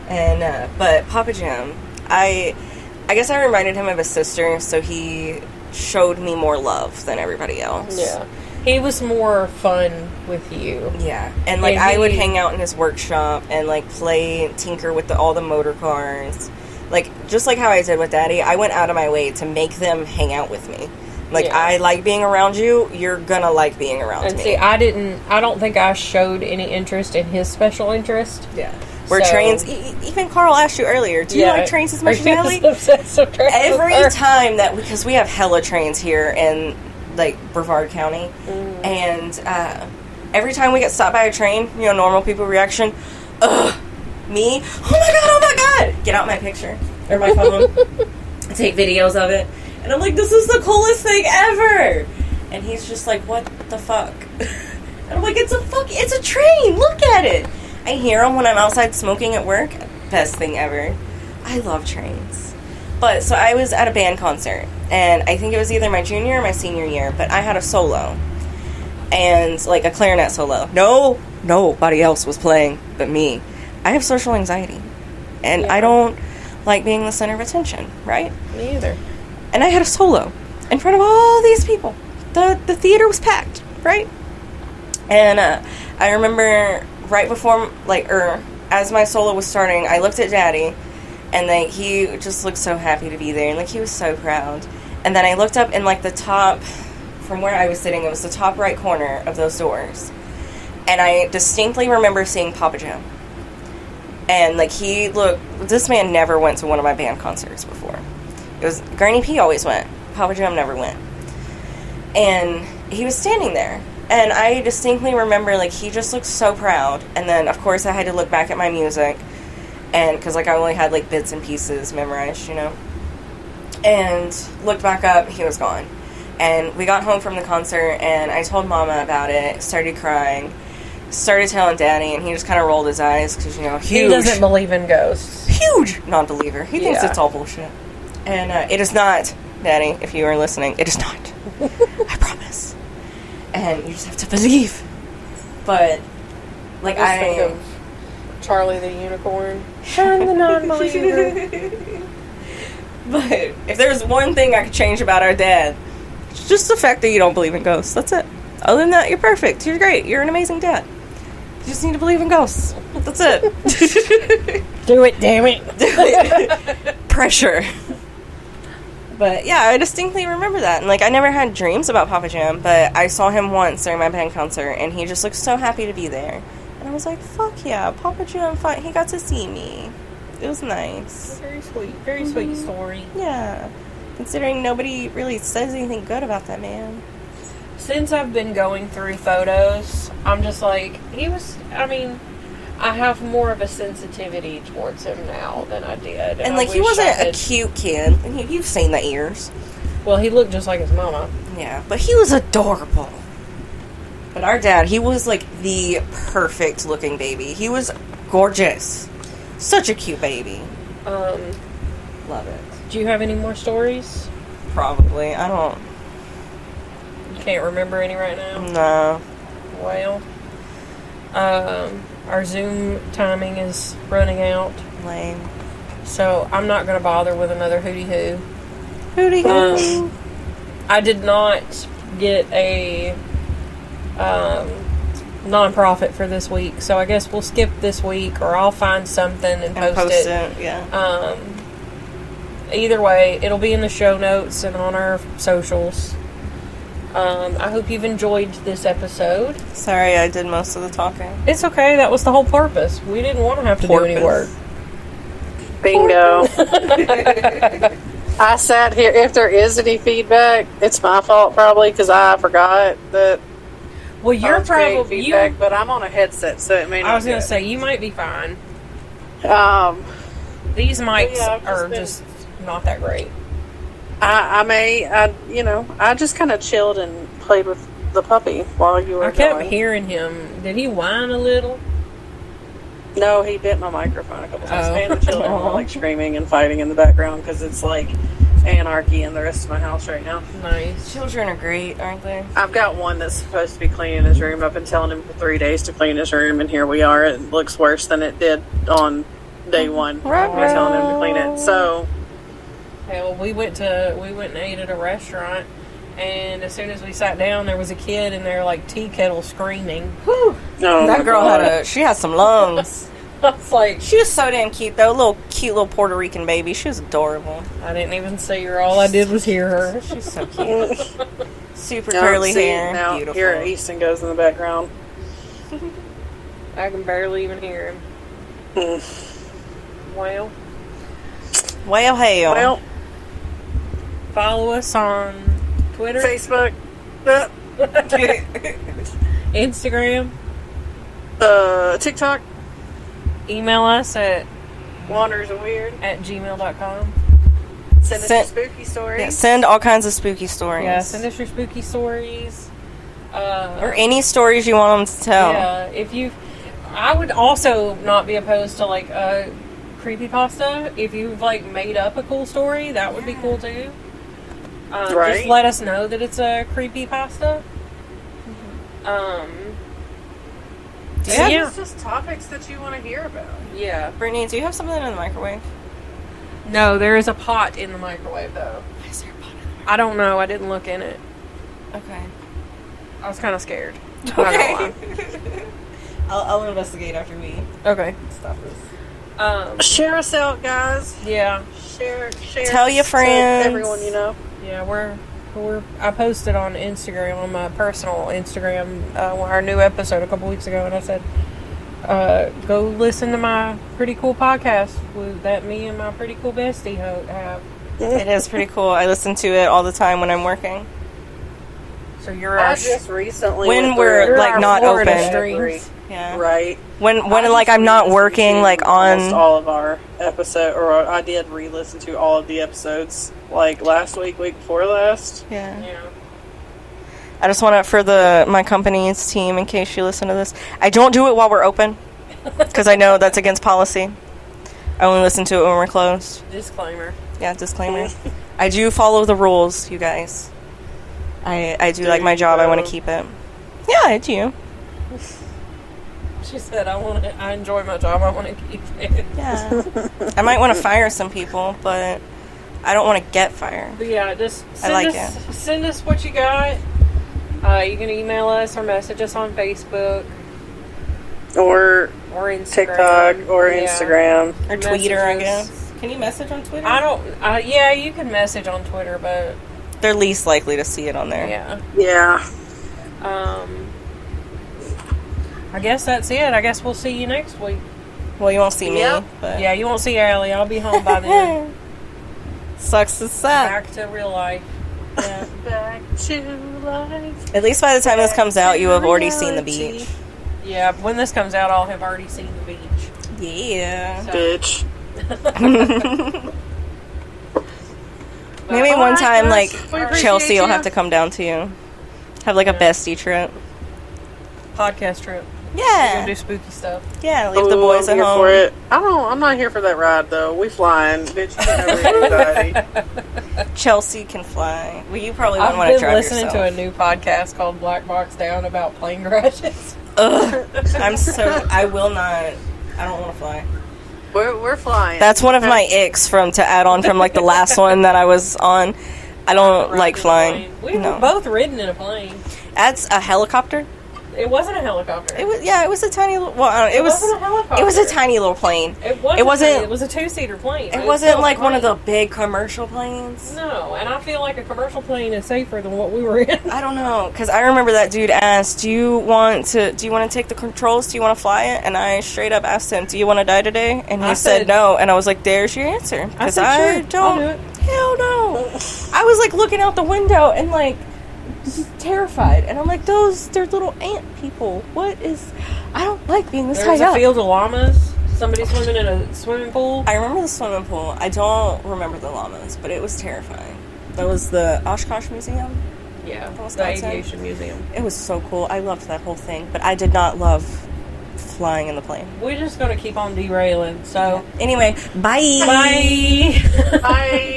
And, but Papa Jim, I guess I reminded him of his sister, so he showed me more love than everybody else. Yeah. He was more fun with you. Yeah. And, like, I would hang out in his workshop and, like, tinker with all the motor cars. Like, just like how I did with Daddy, I went out of my way to make them hang out with me. Like, I like being around you, you're gonna like being around me. And see, I don't think I showed any interest in his special interest. Yeah. Where trains, even Carl asked you earlier, do you like trains as much as Natalie? Every time because we have hella trains here in, like, Brevard County, and every time we get stopped by a train, normal people reaction, me, oh my god, get out my picture, or my phone, take videos of it, and I'm like, this is the coolest thing ever, and he's just like, what the fuck, and I'm like, it's a train, look at it. I hear him when I'm outside smoking at work. Best thing ever. I love trains. But, so I was at a band concert, and I think it was either my junior or my senior year, but I had a solo. And, like, a clarinet solo. Nobody else was playing but me. I have social anxiety. And I don't like being the center of attention, right? Me either. And I had a solo in front of all these people. The theater was packed, right? And I remember right before, like, as my solo was starting, I looked at Daddy, and, like, he just looked so happy to be there, and, like, he was so proud. And then I looked up in, like, the top, from where I was sitting, it was the top right corner of those doors. And I distinctly remember seeing Papa Jim. And, like, this man never went to one of my band concerts before. It was, Granny P always went. Papa Jim never went. And he was standing there. And I distinctly remember, like, he just looked so proud. And then, of course, I had to look back at my music. And, because, like, I only had, like, bits and pieces memorized, you know. And looked back up, he was gone. And we got home from the concert, and I told Mama about it, started crying, started telling Daddy, and he just kind of rolled his eyes, because, you know, huge. He doesn't believe in ghosts. Huge non-believer. He thinks it's all bullshit. And it is not, Daddy, if you are listening, it is not. I promise. And you just have to believe. But, like, I think of Charlie the Unicorn. I'm the non-believer. But if there's one thing I could change about our dad, it's just the fact that you don't believe in ghosts. That's it. Other than that, you're perfect. You're great. You're an amazing dad. You just need to believe in ghosts. That's it. Do it, damn it. Pressure. But yeah, I distinctly remember that. And, like, I never had dreams about Papa Jim, but I saw him once during my band concert, and he just looked so happy to be there. And I was like, fuck yeah, Papa Jim, he got to see me. It was nice. Very sweet. Very sweet story. Yeah. Considering nobody really says anything good about that man. Since I've been going through photos, I'm just like, I have more of a sensitivity towards him now than I did. And like, he wasn't a cute kid. You've seen the ears. Well, he looked just like his mama. Yeah, but he was adorable. But our dad, he was like the perfect looking baby. He was gorgeous. Such a cute baby. Love it. Do you have any more stories? Probably. I don't. You can't remember any right now? No. Well, our Zoom timing is running out. Lame. So I'm not going to bother with another hootie hoo. Hootie hoo. I did not get a non-profit for this week, so I guess we'll skip this week, or I'll find something and post it. Yeah. Either way, it'll be in the show notes and on our socials. I hope you've enjoyed this episode. Sorry, I did most of the talking. It's okay. That was the whole purpose. We didn't want to have to do any work. Bingo. I sat here. If there is any feedback, it's my fault probably, because I forgot that. Well, you're probably feedback, but I'm on a headset, so it may not. I was going to say, you might be fine. These mics are just not that great. I just kind of chilled and played with the puppy while you were I kept going. hearing him. Did he whine a little? No, he bit my microphone a couple times. And the children were like screaming and fighting in the background because it's like anarchy in the rest of my house right now. Nice. Children are great, aren't they? I've got one that's supposed to be cleaning his room. I've been telling him for 3 days to clean his room, and here we are. It looks worse than it did on day one. I was telling him to clean it. So, well, we went and ate at a restaurant, and as soon as we sat down, there was a kid in there like tea kettle screaming. Whew. No, that girl had some lungs. I was like, she was so damn cute though. Cute little Puerto Rican baby. She was adorable. I didn't even see her. All I did was hear her. She's so cute. Super curly hair. Now, beautiful. here Easton goes in the background. I can barely even hear him. Well, hell. Well, follow us on Twitter, Facebook, Instagram, TikTok. Email us at wandersandweird@gmail.com. Send us your spooky stories. Yeah, send all kinds of spooky stories. Yeah, send us your spooky stories. Or any stories you want them to tell. Yeah, I would also not be opposed to like a creepypasta. If you've like made up a cool story, that would be cool too. Right. Just let us know that it's a creepypasta. It's just topics that you want to hear about. Yeah. Brittany, do you have something in the microwave? No, there is a pot in the microwave though. Is there a pot in the microwave? I don't know. I didn't look in it. Okay. I was kind of scared. Okay. I'll investigate after we Okay. stop this. Share us out, guys. Yeah. Share. Tell your friends. Everyone you know. Yeah, we're. I posted on Instagram, on my personal Instagram, our new episode a couple weeks ago, and I said, go listen to my pretty cool podcast that me and my pretty cool bestie have. It is pretty cool. I listen to it all the time when I'm working. So you're I our just recently When went we're, through like, our not Florida open. streams. Yeah. Right. When I like just I'm not re-listened working to like almost on. all of our episode, or I did re-listen to all of the episodes like last week before last. Yeah. I just want to, for my company's team, in case you listen to this, I don't do it while we're open because I know that's against policy. I only listen to it when we're closed. disclaimer. Yeah, disclaimer. I do follow the rules, you guys. I do like my job. I want to keep it. Yeah, I do. She said, I enjoy my job. I want to keep it. Yeah. I might want to fire some people, but I don't want to get fired. But yeah, just send us what you got. You can email us or message us on Facebook Or or Instagram. TikTok or Instagram. Or Twitter, I Messages. guess. Can you message on Twitter? I don't. Yeah, you can message on Twitter, but They're least likely to see it on there. yeah. Yeah. I guess that's it. I guess we'll see you next week. Well, you won't see me, Yep. but Yeah, you won't see Allie. I'll be home by then. sucks to suck. Back to real life. Yeah. Back to life. At least by the time this comes out, you have already seen the beach. Yeah, when this comes out, I'll have already seen the beach. Yeah. So- Bitch. Maybe All one right, time, guys. like, We appreciate Chelsea will you. have to come down to you. Have, like, a bestie trip. Podcast trip. We're gonna Yeah. do spooky stuff. Yeah, leave the boys I'm at here home. for it. I'm not here for that ride though. We flying, bitch. You can't have anxiety. Chelsea can fly. Well, you probably wouldn't I've want to been drive listening yourself. to a new podcast called Black Box Down about plane crashes. Ugh. I will not. I don't want to fly. We're flying. That's one of my icks to add on from, like, the last one that I was on. I don't like flying. We've No. both ridden in a plane. That's a helicopter. It wasn't a helicopter. It was. Yeah, it was a tiny little. Well, it wasn't a helicopter. It was a tiny little plane. It wasn't. It was a 2-seater plane. It was wasn't still a like one of plane. the big commercial planes. No, and I feel like a commercial plane is safer than what we were in. I don't know, because I remember that dude asked, "Do you want to take the controls? Do you want to fly it?" And I straight up asked him, "Do you want to die today?" And he I said said- no. And I was like, "There's your answer." I Because said, I sure, don't. I'll do it. Hell no. I was like looking out the window and like just terrified, and I'm like, they're little ant people. What is? I don't like being this There's high a up. field of llamas. Somebody swimming in a swimming pool. I remember the swimming pool. I don't remember the llamas, but it was terrifying. That was the Oshkosh Museum. Yeah, was the outside. aviation museum. It was so cool. I loved that whole thing, but I did not love flying in the plane. We're just gonna keep on derailing. So Anyway, bye. bye. Bye.